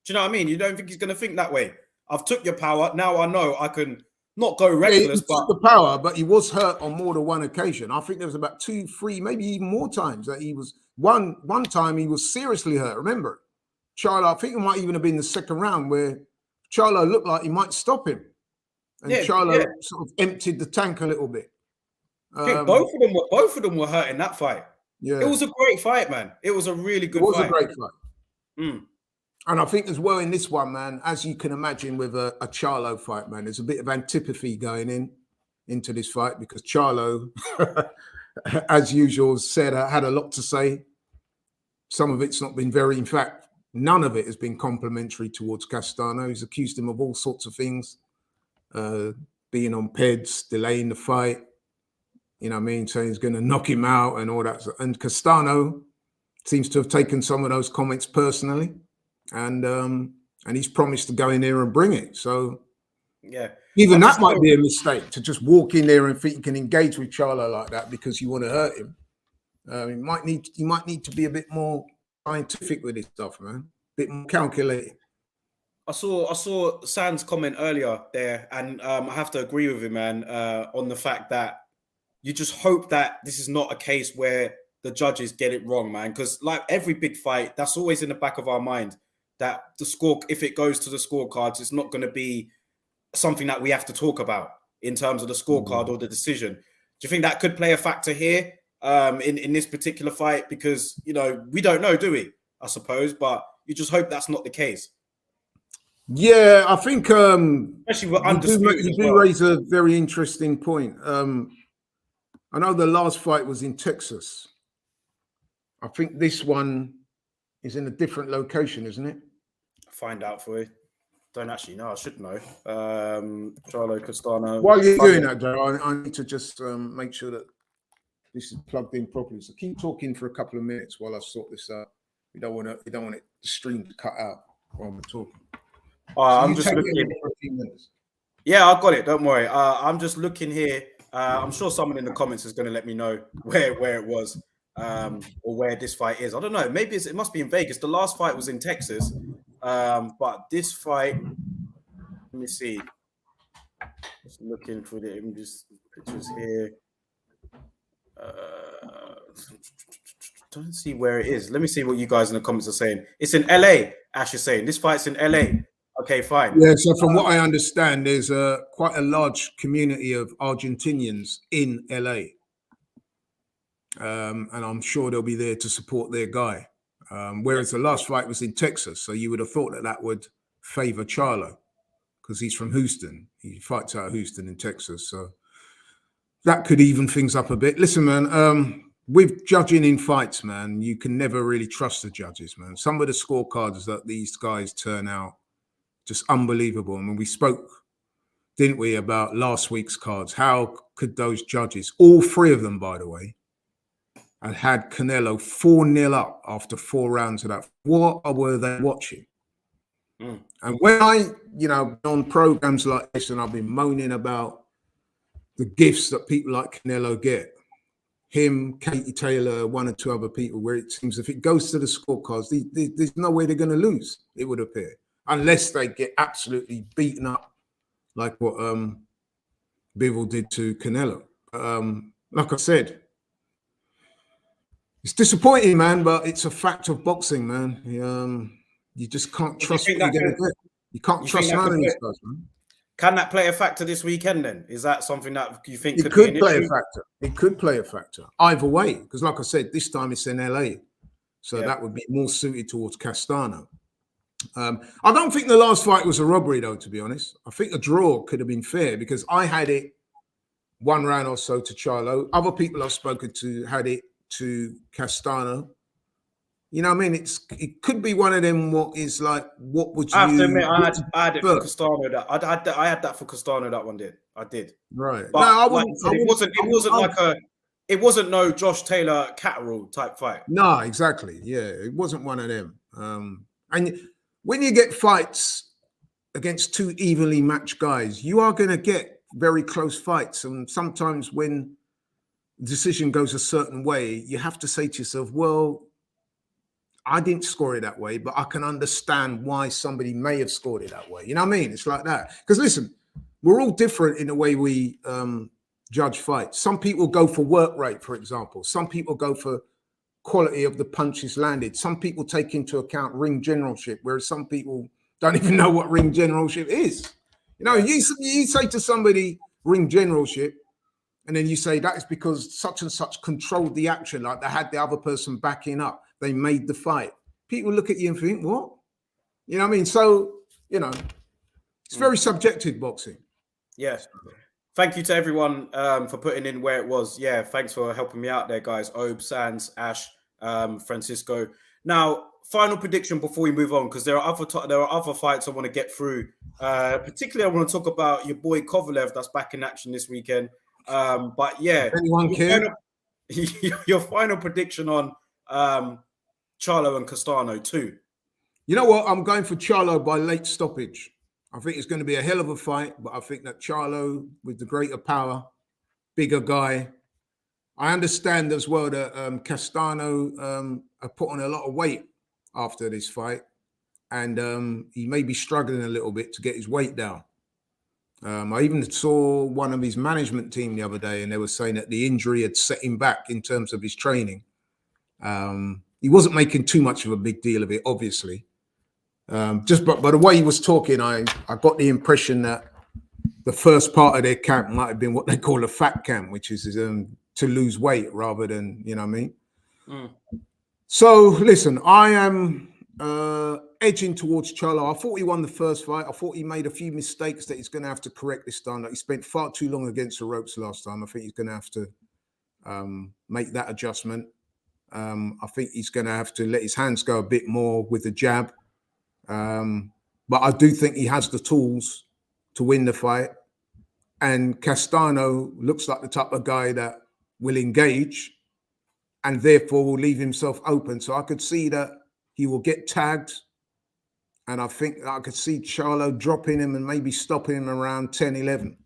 Do you know what I mean? You don't think he's gonna think that way? I've took your power. Now I know I can not go reckless, but the power. But he was hurt on more than one occasion. I think there was about 2, 3, maybe even more times that he was. One time he was seriously hurt. Remember, Charlo? I think it might even have been the second round where Charlo looked like he might stop him, and Charlo sort of emptied the tank a little bit. I think both of them were hurt in that fight. Yeah, it was a great fight, man. It was a really good fight. It was a great fight. And I think as well in this one, man, as you can imagine with a Charlo fight, man, there's a bit of antipathy going into this fight, because Charlo, as usual, had a lot to say. Some of it's not been in fact, none of it has been complimentary towards Castano. He's accused him of all sorts of things, being on PEDs, delaying the fight, you know what I mean, saying he's going to knock him out and all that. And Castano seems to have taken some of those comments personally, and he's promised to go in there and bring it. So even that might be a mistake, to just walk in there and think you can engage with Charlo like that because you want to hurt him. He might need to be a bit more scientific with this stuff, man. A bit more calculated. I saw San's comment earlier there, and I have to agree with him, man, on the fact that you just hope that this is not a case where the judges get it wrong, man. Because like every big fight, that's always in the back of our mind that the score, if it goes to the scorecards, it's not going to be something that we have to talk about in terms of the scorecard or the decision. Do you think that could play a factor here in this particular fight? Because, you know, we don't know, do we? I suppose, but you just hope that's not the case. Yeah, I think especially with undisputed you do raise a very interesting point. I know the last fight was in Texas. I think this one is in a different location, isn't it? Find out for you. Don't actually know. I should know. Charlo-Castano. While you're doing that, Joe, I need to just make sure that this is plugged in properly. So keep talking for a couple of minutes while I sort this out. We don't want it the stream to cut out while we're talking. I'm just looking. Yeah, I got it. Don't worry. I'm just looking here. I'm sure someone in the comments is going to let me know where it was or where this fight is. I don't know. Maybe it must be in Vegas. The last fight was in Texas, but this fight. Let me see. Just looking for the images, pictures here. Don't see where it is. Let me see what you guys in the comments are saying. It's in LA. Ash is saying this fight's in LA. Okay, fine. Yeah, so from what I understand, there's quite a large community of Argentinians in LA. And I'm sure they'll be there to support their guy. Whereas the last fight was in Texas. So you would have thought that would favor Charlo because he's from Houston. He fights out of Houston in Texas. So that could even things up a bit. Listen, man, with judging in fights, man, you can never really trust the judges, man. Some of the scorecards that these guys turn out, just unbelievable. I mean, we spoke, didn't we, about last week's cards. How could those judges, all three of them, by the way, had Canelo 4-0 up after 4 rounds of that? What were they watching? And when I, on programs like this, and I've been moaning about the gifts that people like Canelo get, him, Katie Taylor, 1 or 2 other people, where it seems if it goes to the scorecards, there's no way they're going to lose, it would appear. Unless they get absolutely beaten up, like what Bivol did to Canelo. Like I said, it's disappointing, man, but it's a fact of boxing, man. You just can't trust what you're going to get. You can't trust none of these guys, man. Can that play a factor this weekend then? Is that something that you think could play a factor? It could play a factor. Either way, because like I said, this time it's in LA. So that would be more suited towards Castano. I don't think the last fight was a robbery, though, to be honest. I think a draw could have been fair because I had it 1 round or so to Charlo. Other people I've spoken to had it to Castano. You know what I mean? It could be one of them. What would you? I have to admit, I had it for Castano. I had that for Castano. That one did. I did. Right. But no, it wasn't no Josh Taylor Catterall type fight. No, exactly. Yeah, it wasn't one of them. And when you get fights against 2 evenly matched guys, you are going to get very close fights. And sometimes when the decision goes a certain way, you have to say to yourself, well, I didn't score it that way, but I can understand why somebody may have scored it that way. You know what I mean? It's like that. Because listen, we're all different in the way we judge fights. Some people go for work rate, for example. Some people go for quality of the punches landed. Some people take into account ring generalship, whereas some people don't even know what ring generalship is. You say to somebody ring generalship, and then you say that is because such and such controlled the action, like they had the other person backing up. They made the fight. People look at you and think, what? You know what I mean? So, it's very subjective, boxing. Yes. Thank you to everyone for putting in where it was. Yeah, thanks for helping me out there, guys. Obe, Sands, Ash, Francisco. Now, final prediction before we move on, because there are other fights I want to get through. Particularly, I want to talk about your boy Kovalev that's back in action this weekend. But yeah, anyone care? Your final prediction on Charlo and Castano too. You know what? I'm going for Charlo by late stoppage. I think it's going to be a hell of a fight, but I think that Charlo, with the greater power, bigger guy. I understand as well that Castano put on a lot of weight after this fight, and he may be struggling a little bit to get his weight down. I even saw one of his management team the other day, and they were saying that the injury had set him back in terms of his training. He wasn't making too much of a big deal of it, obviously. Just by the way he was talking, I got the impression that the first part of their camp might have been what they call a fat camp, which is to lose weight rather than, you know what I mean? Mm. So listen, I am edging towards Charlo. I thought he won the first fight. I thought he made a few mistakes that he's going to have to correct this time. Like, he spent far too long against the ropes last time. I think he's going to have to make that adjustment. I think he's going to have to let his hands go a bit more with the jab. But I do think he has the tools to win the fight. And Castano looks like the type of guy that will engage and therefore will leave himself open. So I could see that he will get tagged. And I think I could see Charlo dropping him and maybe stopping him around 10, 11.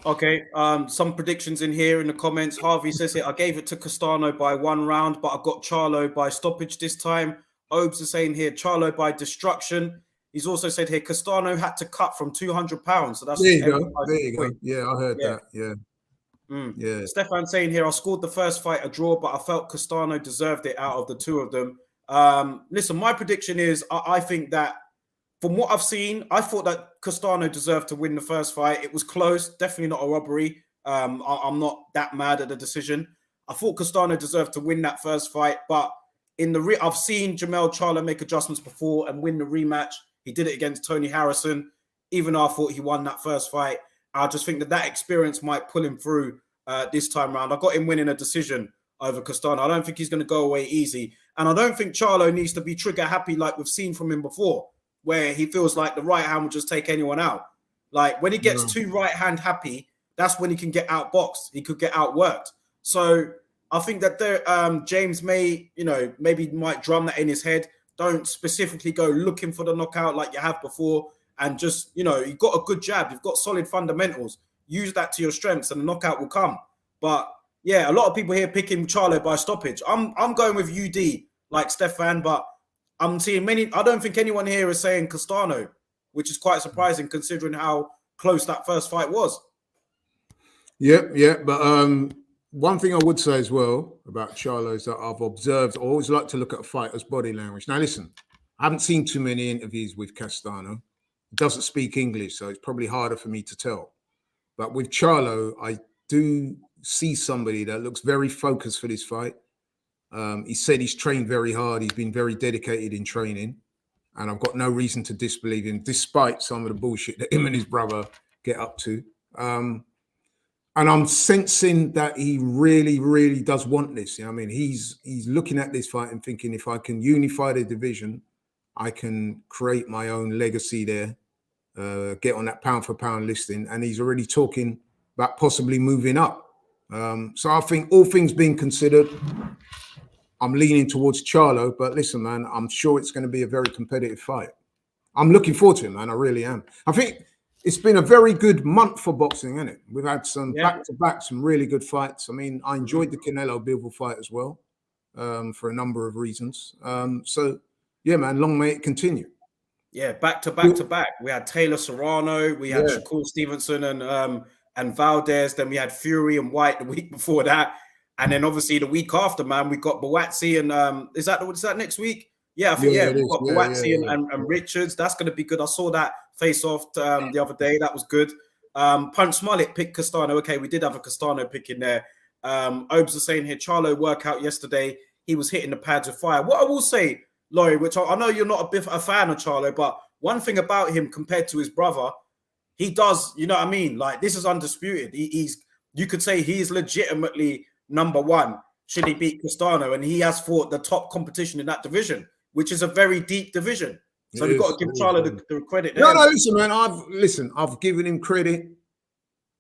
Okay, some predictions in here in the comments. Harvey says it. I gave it to Castano by 1 round, but I got Charlo by stoppage this time. Obes is saying here, Charlo by destruction. He's also said here, Castano had to cut from 200 pounds. So that's there you go. There you go. Yeah, I heard that. Yeah. Yeah. Stefan saying here, I scored the first fight a draw, but I felt Castano deserved it out of the two of them. Listen, my prediction is I think that from what I've seen, I thought that Castano deserved to win the first fight. It was close, definitely not a robbery. I'm not that mad at the decision. I thought Castano deserved to win that first fight, but I've seen Jermell Charlo make adjustments before and win the rematch. He did it against Tony Harrison. Even though I thought he won that first fight, I just think that experience might pull him through this time round. I got him winning a decision over Castano. I don't think he's going to go away easy. And I don't think Charlo needs to be trigger happy like we've seen from him before, where he feels like the right hand will just take anyone out. Like when he gets too right hand happy, that's when he can get outboxed. He could get outworked. So I think that James may, maybe might drum that in his head. Don't specifically go looking for the knockout like you have before. And just, you've got a good jab. You've got solid fundamentals. Use that to your strengths and the knockout will come. But yeah, a lot of people here picking Charlo by stoppage. I'm going with UD like Stefan, but I'm seeing I don't think anyone here is saying Castano, which is quite surprising considering how close that first fight was. Yeah. But one thing I would say as well about Charlo is that I've observed, I always like to look at a fighter's body language. Now, listen, I haven't seen too many interviews with Castano. He doesn't speak English, so it's probably harder for me to tell. But with Charlo, I do see somebody that looks very focused for this fight. He said he's trained very hard. He's been very dedicated in training. And I've got no reason to disbelieve him, despite some of the bullshit that him and his brother get up to. And I'm sensing that he really, really does want this. You know what I mean? He's looking at this fight and thinking, if I can unify the division, I can create my own legacy there, get on that pound for pound listing. And he's already talking about possibly moving up. So I think all things being considered, I'm leaning towards Charlo. But listen, man, I'm sure it's going to be a very competitive fight. I'm looking forward to it, man. I really am. I think it's been a very good month for boxing, isn't it? We've had some back-to-back, some really good fights. I mean, I enjoyed the Canelo-Bivol fight as well, for a number of reasons. So, yeah, man, long may it continue. Yeah, back-to-back. We had Taylor Serrano, we had Shakur Stevenson and Valdez. Then we had Fury and White the week before that. And then obviously the week after, man, we got Buatsi and is that next week? Yeah, I think we've got Buatsi and Richards. That's going to be good. I saw that face-off the other day. That was good. Punch Smollett picked Castano. Okay, we did have a Castano pick in there. Obes is saying here, Charlo workout yesterday. He was hitting the pads with fire. What I will say, Laurie, which I know you're not a fan of Charlo, but one thing about him compared to his brother, he does, you know what I mean? Like, this is undisputed. You could say he's legitimately number one should he beat Castano, and he has fought the top competition in that division, which is a very deep division. So we've got to give Charlo the credit. No, listen, man. I've given him credit.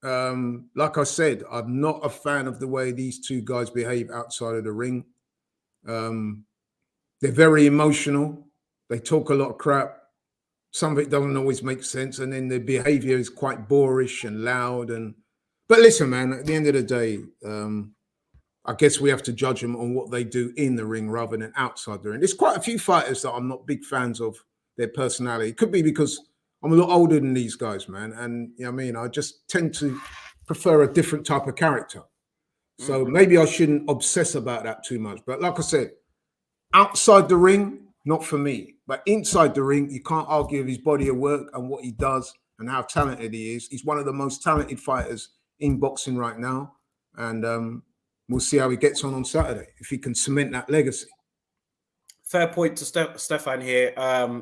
Like I said, I'm not a fan of the way these two guys behave outside of the ring. They're very emotional. They talk a lot of crap. Some of it doesn't always make sense, and then their behavior is quite boorish and loud. But listen, man. At the end of the day, I guess we have to judge them on what they do in the ring rather than outside the ring. There's quite a few fighters that I'm not big fans of their personality. It could be because I'm a lot older than these guys, man. And you know what I mean? I just tend to prefer a different type of character. So maybe I shouldn't obsess about that too much. But like I said, outside the ring, not for me. But inside the ring, you can't argue with his body of work and what he does and how talented he is. He's one of the most talented fighters in boxing right now. And we'll see how he gets on Saturday, if he can cement that legacy. Fair point to Stefan here.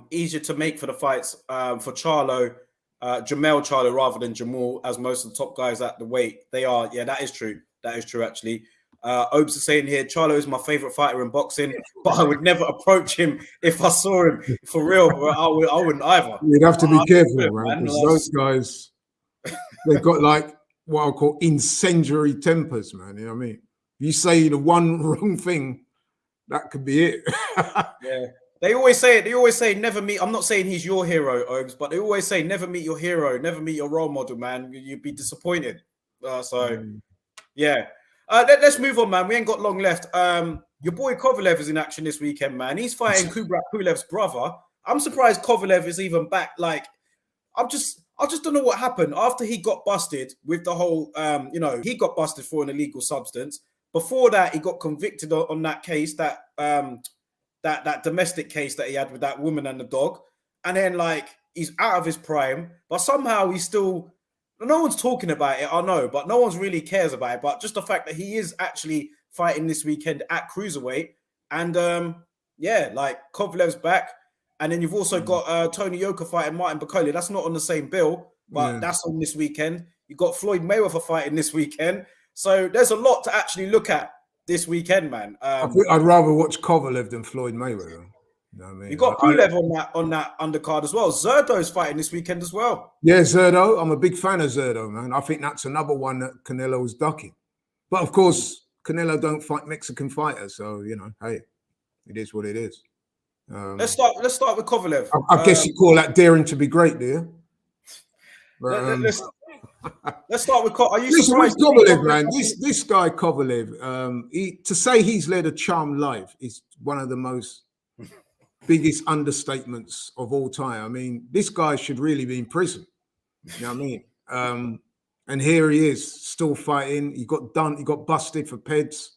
Easier to make for the fights for Charlo, Jamel Charlo rather than Jamal, as most of the top guys at the weight they are. Yeah, that is true. That is true, actually. Obes is saying here, Charlo is my favorite fighter in boxing, but I would never approach him if I saw him for real. Bro. I wouldn't either. You'd have to be careful, man, because those guys, they've got like what I call incendiary tempers, man. You know what I mean? If you say the one wrong thing, that could be it. Yeah. They always say it. They always say never meet. I'm not saying he's your hero, Obes, but they always say never meet your hero, never meet your role model, man. You'd be disappointed. Yeah. Let's move on, man. We ain't got long left. Your boy Kovalev is in action this weekend, man. He's fighting Kubrat Pulev's brother. I'm surprised Kovalev is even back. Like, I just don't know what happened after he got busted with the whole, he got busted for an illegal substance. Before that, he got convicted on that case, that domestic case that he had with that woman and the dog. And then, like, he's out of his prime, but somehow he's still, no one's talking about it, I know, but no one really cares about it. But just the fact that he is actually fighting this weekend at cruiserweight. And, like, Kovalev's back. And then you've also got Tony Yoka fighting Martin Bakole. That's not on the same bill, but that's on this weekend. You've got Floyd Mayweather fighting this weekend. So there's a lot to actually look at this weekend, man. I'd rather watch Kovalev than Floyd Mayweather. You know what I mean? You got Pulev on that undercard as well. Zerdo's fighting this weekend as well. Yeah, Zerdo. I'm a big fan of Zerdo, man. I think that's another one that Canelo was ducking. But of course, Canelo don't fight Mexican fighters, so you know, hey, it is what it is. Let's start with Kovalev. I guess you call that daring to be great, do you? But, let's start with Kovalev. Are you surprised? Kovalev, man. This guy Kovalev, to say he's led a charmed life is one of the most biggest understatements of all time. I mean, this guy should really be in prison. You know what I mean? And here he is, still fighting. He got busted for peds.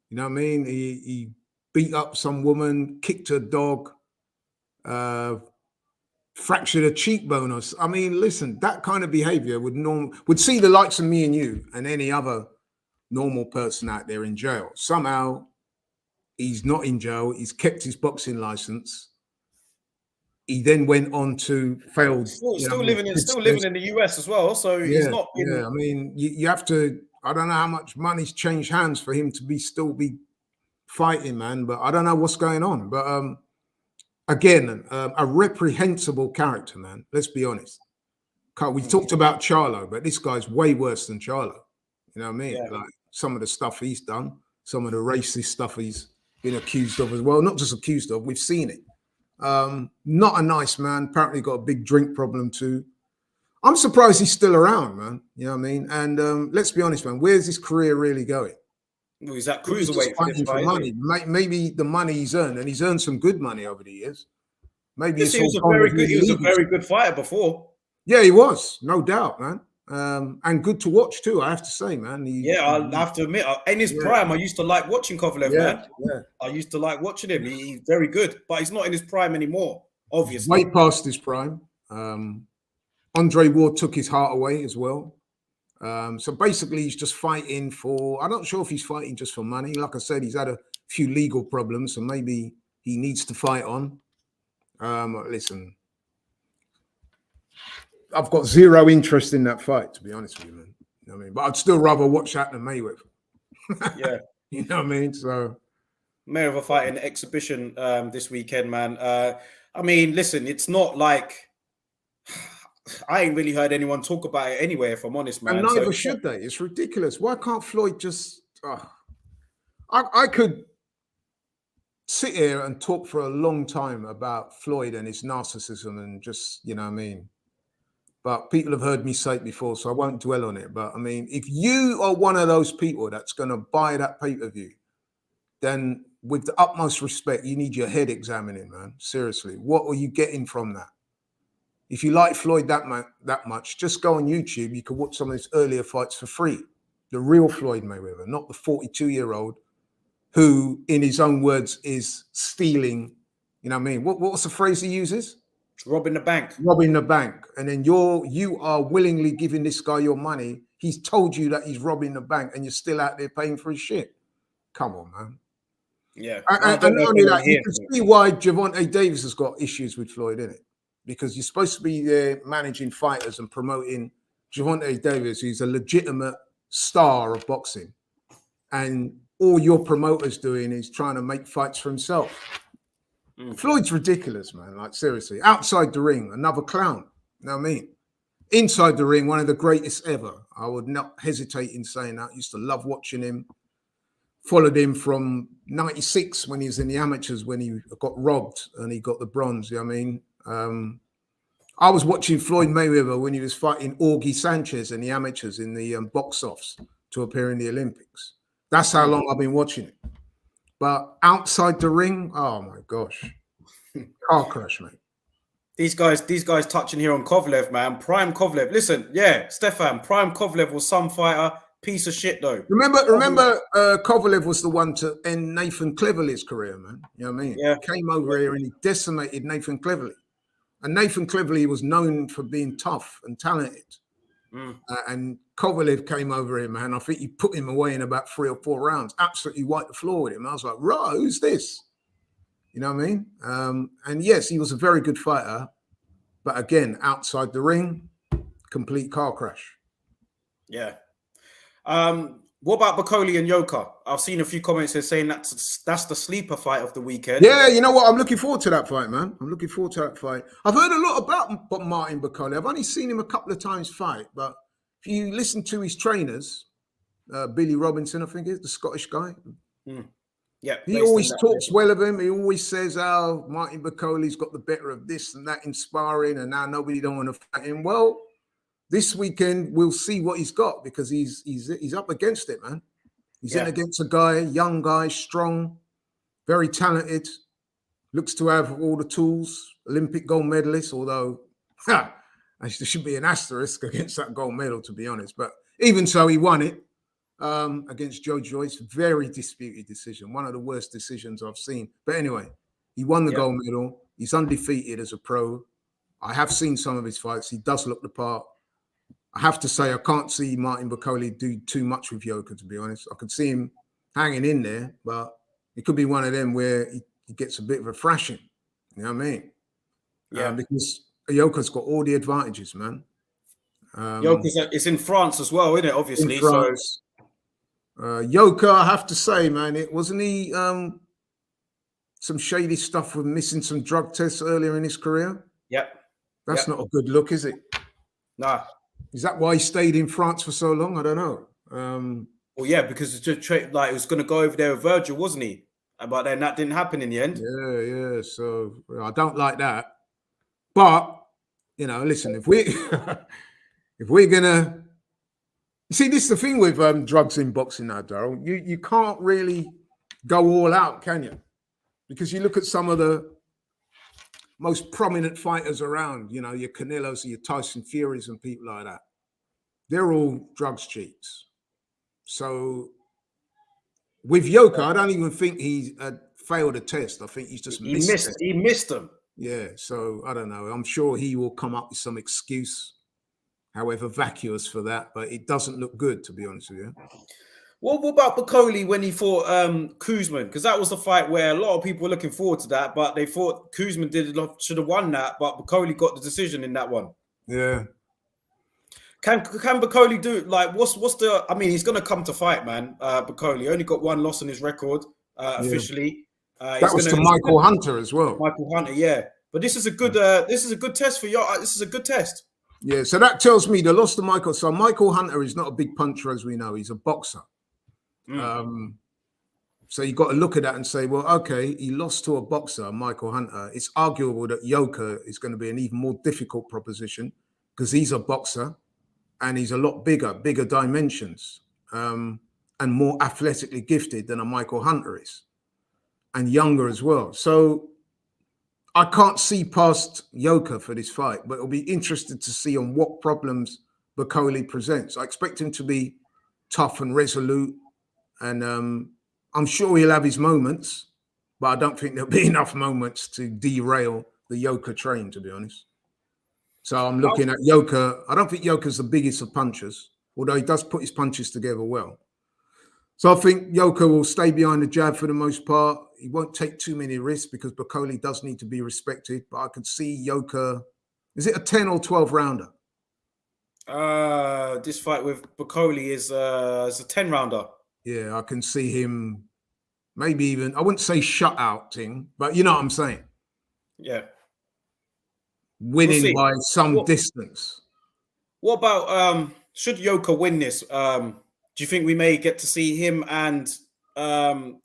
You know what I mean? He beat up some woman, kicked her dog, fractured a cheekbone. I mean, listen, that kind of behavior would see the likes of me and you and any other normal person out there in jail. Somehow, he's not in jail. He's kept his boxing license. He then went on to fail. Still living in the US as well. So he's not. I mean, you have to. I don't know how much money's changed hands for him to still be fighting, man. But I don't know what's going on. But again, a reprehensible character, man. Let's be honest. We talked about Charlo, but this guy's way worse than Charlo. You know what I mean? Yeah. Like some of the stuff he's done, some of the racist stuff he's been accused of as well. Not just accused of, we've seen it. Not a nice man. Apparently got a big drink problem too. I'm surprised he's still around, man. You know what I mean? And let's be honest, man. Where's his career really going? Well, he's at cruiserweight for money. Maybe the money he's earned, and he's earned some good money over the years. Maybe he was a very good fighter before. Yeah, he was, no doubt, man. And good to watch too, I have to say, man. I'll have to admit, in his prime, I used to like watching Kovalev, man. Yeah. I used to like watching him. He's very good, but he's not in his prime anymore, obviously. Way past his prime. Andre Ward took his heart away as well. So basically, he's just fighting for, I'm not sure if he's fighting just for money. Like I said, he's had a few legal problems, so maybe he needs to fight on. Listen, I've got zero interest in that fight, to be honest with you, man. You know what I mean? But I'd still rather watch that than Mayweather. Yeah. You know what I mean? So Mayweather fighting exhibition this weekend, man. I mean, listen, it's not like I ain't really heard anyone talk about it anyway, if I'm honest, man. And neither should they. It's ridiculous. Why can't Floyd just I could sit here and talk for a long time about Floyd and his narcissism and just, you know what I mean? but people have heard me say it before, so I won't dwell on it. But I mean, if you are one of those people that's going to buy that pay-per-view, then with the utmost respect, you need your head examining, man. Seriously, what are you getting from that? If you like Floyd that much, just go on YouTube. You can watch some of his earlier fights for free. The real Floyd Mayweather, not the 42-year-old who, in his own words, is stealing. You know what I mean? What's the phrase he uses? Robbing the bank. Robbing the bank. And then you are willingly giving this guy your money. He's told you that he's robbing the bank and you're still out there paying for his shit. Come on, man. Yeah. And not only that, you can see why Gervonta Davis has got issues with Floyd, innit? Because you're supposed to be there managing fighters and promoting Gervonta Davis, who's a legitimate star of boxing. And all your promoter's doing is trying to make fights for himself. Floyd's ridiculous, man. Like, seriously. Outside the ring, another clown. You know what I mean? Inside the ring, one of the greatest ever. I would not hesitate in saying that. I used to love watching him. Followed him from 96 when he was in the amateurs, when he got robbed and he got the bronze. You know what I mean? I was watching Floyd Mayweather when he was fighting Augie Sanchez in the amateurs in the box-offs to appear in the Olympics. That's how long I've been watching it. But outside the ring, oh my gosh, car crash, mate. These guys touching here on Kovalev, man. Prime Kovalev. Listen, yeah, Stefan, Prime Kovalev was some fighter. Piece of shit, though. Remember, Kovalev was the one to end Nathan Cleverly's career, man. You know what I mean? Yeah. He came over here and he decimated Nathan Cleverly. And Nathan Cleverly was known for being tough and talented. And Kovalev came over here, man. I think he put him away in about 3 or 4 rounds. Absolutely wiped the floor with him. I was like, right, who's this? You know what I mean? And yes, he was a very good fighter. But again, outside the ring, complete car crash. Yeah. What about Bakoli and Yoka? I've seen a few comments here saying that's the sleeper fight of the weekend. Yeah, you know what? I'm looking forward to that fight, man. I'm looking forward to that fight. I've heard a lot about Martin Bakoli. I've only seen him a couple of times fight, but if you listen to his trainers, Billy Robinson, I think is the Scottish guy. Yeah, he always talks well of him. He always says, "Oh, Martin Bakoli's got the better of this and that in sparring, and now nobody don't want to fight him." Well, this weekend we'll see what he's got because he's up against it, man. He's in against a guy, young guy, strong, very talented, looks to have all the tools, Olympic gold medalist, although there should be an asterisk against that gold medal, to be honest. But even so, he won it against Joe Joyce. Very disputed decision, one of the worst decisions I've seen. But anyway, he won the gold medal. He's undefeated as a pro. I have seen some of his fights. He does look the part. I have to say, I can't see Martin Bakoli do too much with Yoka, to be honest. I could see him hanging in there, but it could be one of them where he gets a bit of a thrashing. You know what I mean? Yeah. Because Yoka's got all the advantages, man. Yoka's it's in France as well, isn't it? Obviously. So Yoka, I have to say, man, wasn't he some shady stuff with missing some drug tests earlier in his career? Yep. That's not a good look, is it? Nah. Is that why he stayed in France for so long? I don't know. Well, yeah, because it's just like it was going to go over there with Virgil, wasn't he? But then that didn't happen in the end. Yeah. So I don't like that. But listen, if we're gonna see, this is the thing with drugs in boxing now, Daryl. You can't really go all out, can you? Because you look at some of the most prominent fighters around, your Canelos, your Tyson Furies and people like that. They're all drugs cheats. So with Yoka, I don't even think he failed a test. I think he's just missed it. He missed them. Yeah, so I don't know. I'm sure he will come up with some excuse, however vacuous for that, but it doesn't look good, to be honest with you. What about Bakoli when he fought Kuzman? Because that was the fight where a lot of people were looking forward to that, but they thought Kuzman should have won that, but Bakoli got the decision in that one. Yeah. Can Bakoli do what's the? I mean, he's going to come to fight, man. Bakoli only got 1 loss on his record officially. That was to Michael Hunter as well. Michael Hunter, yeah. But this is a good. This is a good test for you. This is a good test. Yeah. So that tells me the loss to Michael. So Michael Hunter is not a big puncher, as we know. He's a boxer. So you got to look at that and say, well, okay, he lost to a boxer, Michael Hunter. It's arguable that Yoka is going to be an even more difficult proposition because he's a boxer and he's a lot bigger dimensions, and more athletically gifted than a Michael Hunter is, and younger as well. So I can't see past Yoka for this fight, but it'll be interesting to see on what problems Bakole presents. I expect him to be tough and resolute, and I'm sure he'll have his moments, but I don't think there'll be enough moments to derail the Yoka train, to be honest. So I'm looking at Yoka. I don't think Yoka's the biggest of punchers, although he does put his punches together well. So I think Yoka will stay behind the jab for the most part. He won't take too many risks because Bakole does need to be respected. But I could see Yoka. Is it a 10 or 12 rounder? This fight with Bakole is a 10 rounder. Yeah, I can see him maybe even, I wouldn't say shutout thing, but you know what I'm saying? Yeah. Winning by some distance. What about should Yoka win this? Do you think we may get to see him and Joe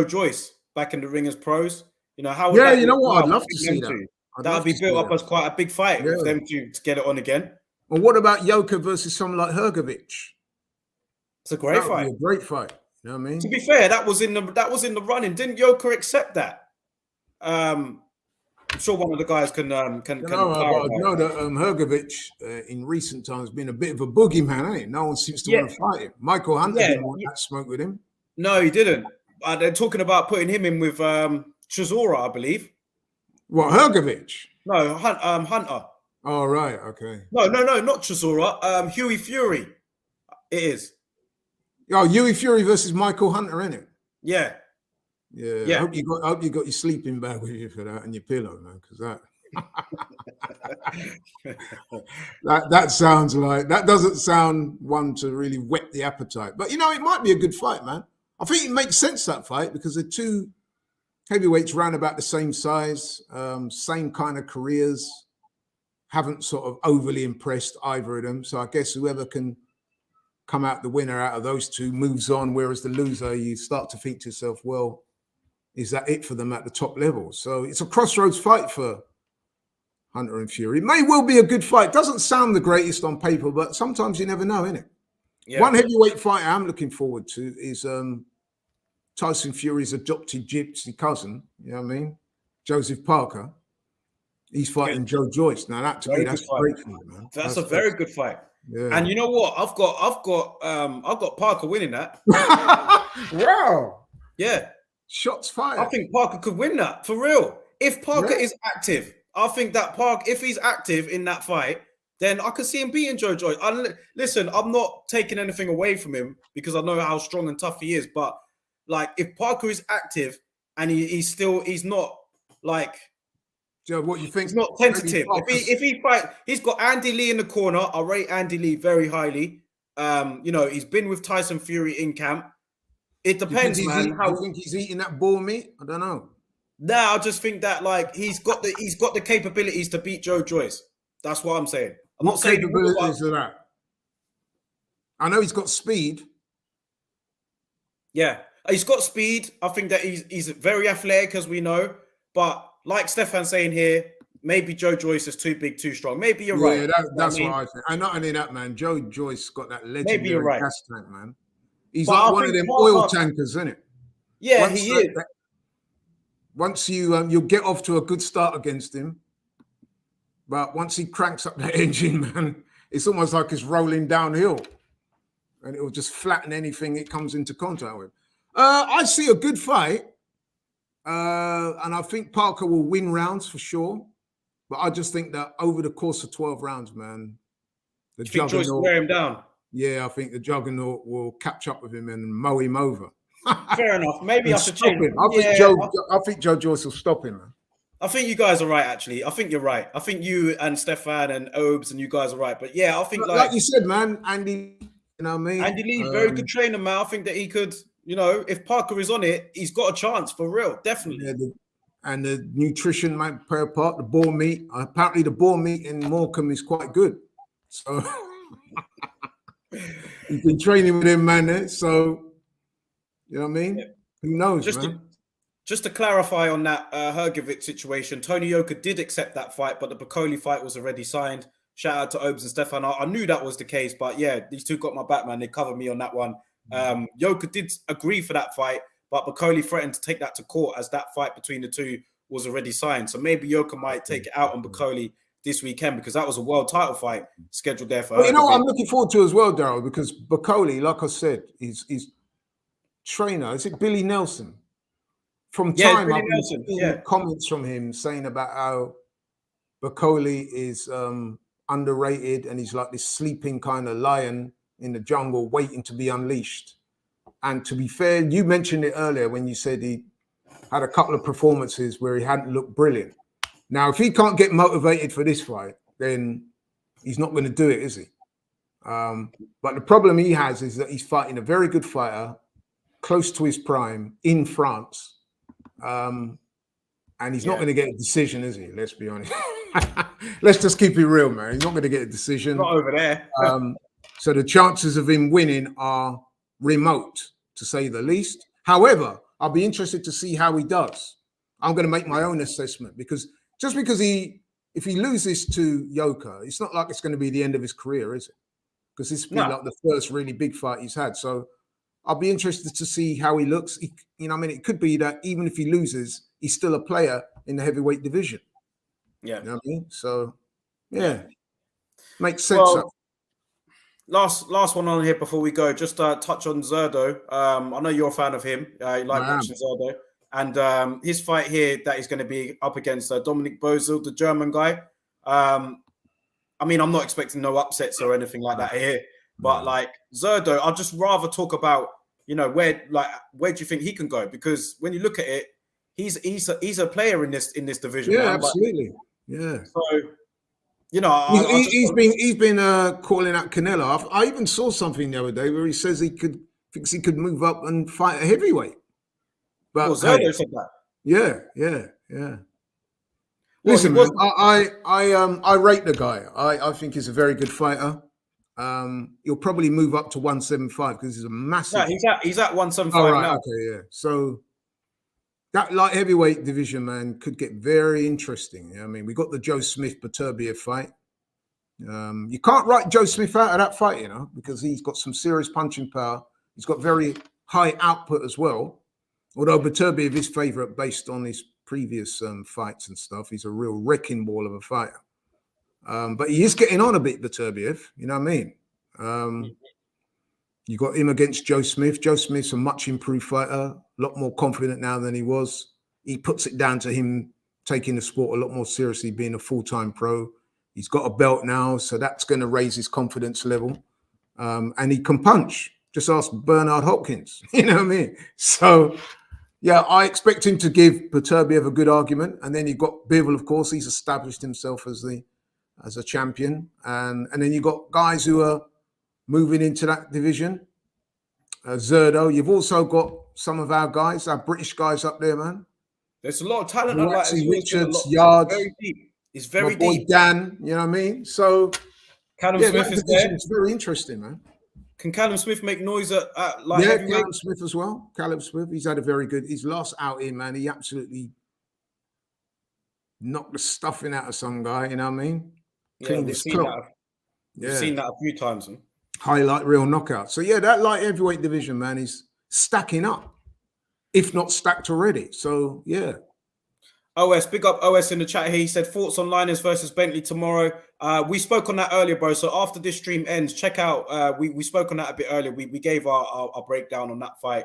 Joyce back in the ring as pros? You know, how would you know what? I'd love to see that. That would be built up as quite a big fight with them to get it on again. Well, what about Yoka versus someone like Hrgovic? It's a great fight. Be a great fight. You know what I mean? To be fair, that was in the running. Didn't Yoka accept that? I'm sure one of the guys can. I know that Hrgovic in recent times has been a bit of a boogeyman, ain't he? No one seems to want to fight him. Michael Hunter didn't want that smoke with him. No, he didn't. They're talking about putting him in with Chisora, I believe. What, Hrgovic? No, Hunter. Oh, right, okay. No, not Chisora. Huey Fury. It is. Oh, Huey Fury versus Michael Hunter, innit? Yeah. Yeah. I hope you got your sleeping bag with you for that and your pillow, man, because that sounds like, that doesn't sound one to really whet the appetite. But, you know, it might be a good fight, man. I think it makes sense, that fight, because they're two heavyweights round about the same size, same kind of careers, haven't sort of overly impressed either of them. So I guess whoever can come out the winner out of those two moves on, whereas the loser, you start to think to yourself, well, is that it for them at the top level? So it's a crossroads fight for Hunter and Fury. It may well be a good fight. Doesn't sound the greatest on paper, but sometimes you never know, innit? Yeah. One heavyweight fight I'm looking forward to is Tyson Fury's adopted gypsy cousin, you know what I mean? Joseph Parker. He's fighting Joe Joyce. Now that to me, that's great for you, man. That's a very good fight. Yeah. And you know what? I've got Parker winning that. Wow. Yeah. Shots fired. I think Parker could win that for real. If Parker is active, I think that if he's active in that fight, then I could see him beating Joe Joyce. Listen, I'm not taking anything away from him because I know how strong and tough he is. But like, if Parker is active and he's not like. Joe, what you think? He's not tentative. If he fight, he's got Andy Lee in the corner. I rate Andy Lee very highly. You know, he's been with Tyson Fury in camp. It depends, man. How you think he's eating that bull meat? I don't know. Nah, I just think that like he's got the capabilities to beat Joe Joyce. That's what I'm saying. What capabilities are that? I know he's got speed. Yeah, he's got speed. I think that he's very athletic, as we know. But like Stefan's saying here, maybe Joe Joyce is too big, too strong. Maybe you're right. Yeah, that's what I think. And not only that, man, Joe Joyce got that legendary gas tank, man. He's like one of them oil tankers, isn't it? Yeah, he is. Once you'll get off to a good start against him, but once he cranks up that engine, man, it's almost like it's rolling downhill, and it will just flatten anything it comes into contact with. I see a good fight, and I think Parker will win rounds for sure. But I just think that over the course of 12 rounds, man, the juggernaut Joyce will wear him down. Yeah, I think the juggernaut will catch up with him and mow him over. Fair enough. Maybe I should change him. I think Joe Joyce will stop him, man. I think you guys are right, actually. I think you're right. I think you and Stefan and Obes and you guys are right. But yeah, I think like you said, man, Andy, you know what I mean? Andy Lee, very good trainer, man. I think that he could, you know, if Parker is on it, he's got a chance for real, definitely. Yeah, and the nutrition might play a part, the boar meat. Apparently the boar meat in Morecambe is quite good. So he's been training with him, man. So, you know what I mean? Yeah. Who knows, man? Just to clarify on that Hrgovic situation, Tony Yoka did accept that fight, but the Bakole fight was already signed. Shout out to Obes and Stefan. I knew that was the case, but yeah, these two got my back, man. They covered me on that one. Yoka did agree for that fight, but Bakoli threatened to take that to court as that fight between the two was already signed. So maybe Yoka might take it out on Bakoli this weekend, because that was a world title fight scheduled there for her. You know what I'm looking forward to as well, Daryl, because Bakoli, like I said, his trainer, is it Billy Nelson? From time I've been seeing comments from him saying about how Bakoli is underrated and he's like this sleeping kind of lion in the jungle waiting to be unleashed. And to be fair, you mentioned it earlier when you said he had a couple of performances where he hadn't looked brilliant. Now, if he can't get motivated for this fight, then he's not going to do it, is he? But the problem he has is that he's fighting a very good fighter, close to his prime, in France. And he's not going to get a decision, is he? Let's be honest. Let's just keep it real, man. He's not going to get a decision. Not over there. So the chances of him winning are remote, to say the least. However, I'll be interested to see how he does. I'm going to make my own assessment, because just because if he loses to Yoka, it's not like it's going to be the end of his career, is it? Because this will be like the first really big fight he's had. So I'll be interested to see how he looks. It could be that even if he loses, he's still a player in the heavyweight division. Yeah. You know what I mean? So, yeah. Makes sense. Well, last one on here before we go. Just touch on Zerdo. I know you're a fan of him. You like watching Zerdo. And his fight here that he's going to be up against Dominic Bozil, the German guy. I'm not expecting no upsets or anything like that here. But like Zerdo, I'd just rather talk about, where do you think he can go? Because when you look at it, he's a player in this division. Yeah, man. absolutely. Yeah. So, he's been calling out Canelo. I even saw something the other day where he says thinks he could move up and fight a heavyweight. But Zerdo said that. Yeah. Listen, man, I rate the guy. I think he's a very good fighter. He'll probably move up to 175 because he's a massive. No, he's at 175 now. Okay, yeah. So that light heavyweight division, man, could get very interesting. We got the Joe Smith Beterbiev fight. You can't write Joe Smith out of that fight, because he's got some serious punching power. He's got very high output as well. Although Beterbiev is favorite based on his previous fights and stuff. He's a real wrecking ball of a fighter. But he is getting on a bit, Beterbiev. You know what I mean? You got him against Joe Smith. Joe Smith's a much improved fighter, a lot more confident now than he was. He puts it down to him taking the sport a lot more seriously, being a full-time pro. He's got a belt now, so that's going to raise his confidence level. And he can punch. Just ask Bernard Hopkins. You know what I mean? So, yeah, I expect him to give Beterbiev a good argument. And then you've got Bivol, of course. He's established himself as a champion. And then you've got guys who are moving into that division. Zerdo. You've also got some of our guys, our British guys up there, man. There's a lot of talent. Richards, Yards. Very deep. It's very my boy deep. Dan, you know what I mean? So, Callum Smith is there. It's very interesting, man. Can Callum Smith make noise at heavyweight? Callum Smith as well. Callum Smith, he's had a very good. His last outing, man, he absolutely knocked the stuffing out of some guy. You know what I mean? Cleaned his clock. We've seen that a few times. Man. Highlight real knockout. So yeah, that light heavyweight division, man, is stacking up, if not stacked already. So yeah. OS, big up OS in the chat here. He said thoughts on Linus versus Bentley tomorrow. We spoke on that earlier, bro. So after this stream ends, check out. We spoke on that a bit earlier. We gave our breakdown on that fight.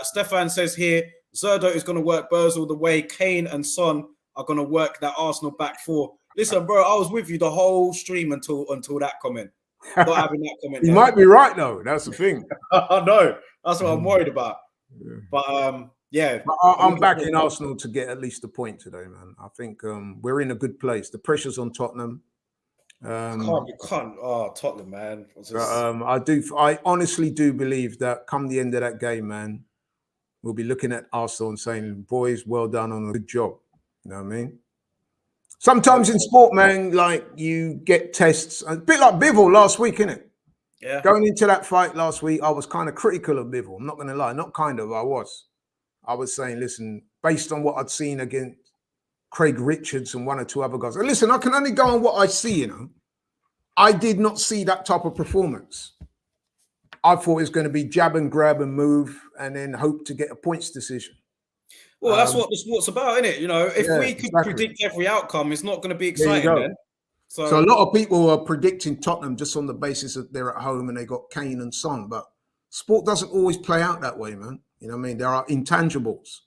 Stefan says here, Zerdo is going to work Bozil the way Kane and Son are going to work that Arsenal back four. Listen, bro, I was with you the whole stream until that comment. Not having that comment. You might be right though. That's the thing. I know. That's what I'm worried about. Yeah. But yeah, but I'm backing Arsenal to get at least a point today, man. I think we're in a good place. The pressure's on Tottenham. You can't. Oh, Tottenham, man. I honestly do believe that come the end of that game, man, we'll be looking at Arsenal and saying, "Boys, well done on a good job." You know what I mean? Sometimes in sport, man, like you get tests, a bit like Bivol last week, innit? Yeah. Going into that fight last week, I was kind of critical of Bivol. I'm not going to lie, not kind of. I was saying, listen, based on what I'd seen against Craig Richards and one or two other guys. And listen, I can only go on what I see, you know. I did not see that type of performance. I thought it was going to be jab and grab and move and then hope to get a points decision. Well, that's what the sport's about, isn't it? You know, if we could predict every outcome, it's not going to be exciting then. So a lot of people are predicting Tottenham just on the basis that they're at home and they got Kane and Son, but sport doesn't always play out that way, man. You know what I mean? There are intangibles.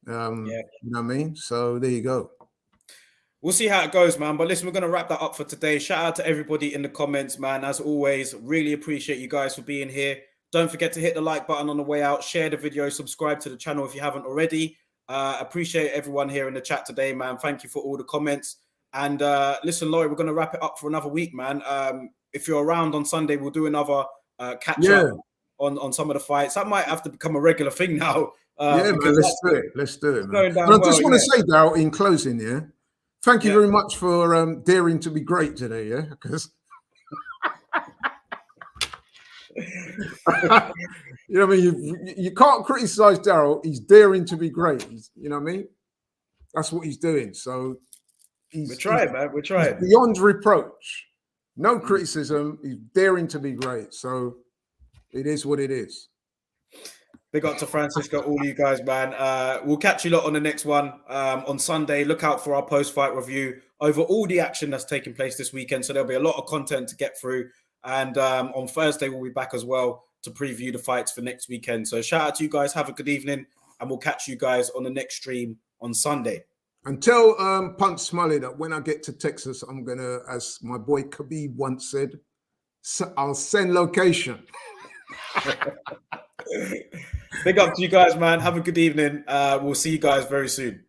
You know what I mean? So there you go. We'll see how it goes, man. But listen, we're going to wrap that up for today. Shout out to everybody in the comments, man. As always, really appreciate you guys for being here. Don't forget to hit the like button on the way out. Share the video. Subscribe to the channel if you haven't already. Appreciate everyone here in the chat today, man. Thank you for all the comments. And listen, Laurie, we're going to wrap it up for another week, man. If you're around on Sunday, we'll do another catch-up on some of the fights. That might have to become a regular thing now. Man, let's do it. Let's do it, man. But I just want to say, Daryl, in closing, thank you very much for daring to be great today, because you know what I mean. You can't criticize Daryl. He's daring to be great. You know what I mean. That's what he's doing. So we're trying, man. We're trying. Beyond reproach. No criticism. He's daring to be great. So it is what it is. Big up to Francisco, all you guys, man. We'll catch you lot on the next one on Sunday. Look out for our post-fight review over all the action that's taking place this weekend. So there'll be a lot of content to get through. And on Thursday, we'll be back as well to preview the fights for next weekend. So shout out to you guys. Have a good evening. And we'll catch you guys on the next stream on Sunday. And tell Punch Smiley that when I get to Texas, I'm going to, as my boy Khabib once said, I'll send location. Big up to you guys, man. Have a good evening. We'll see you guys very soon.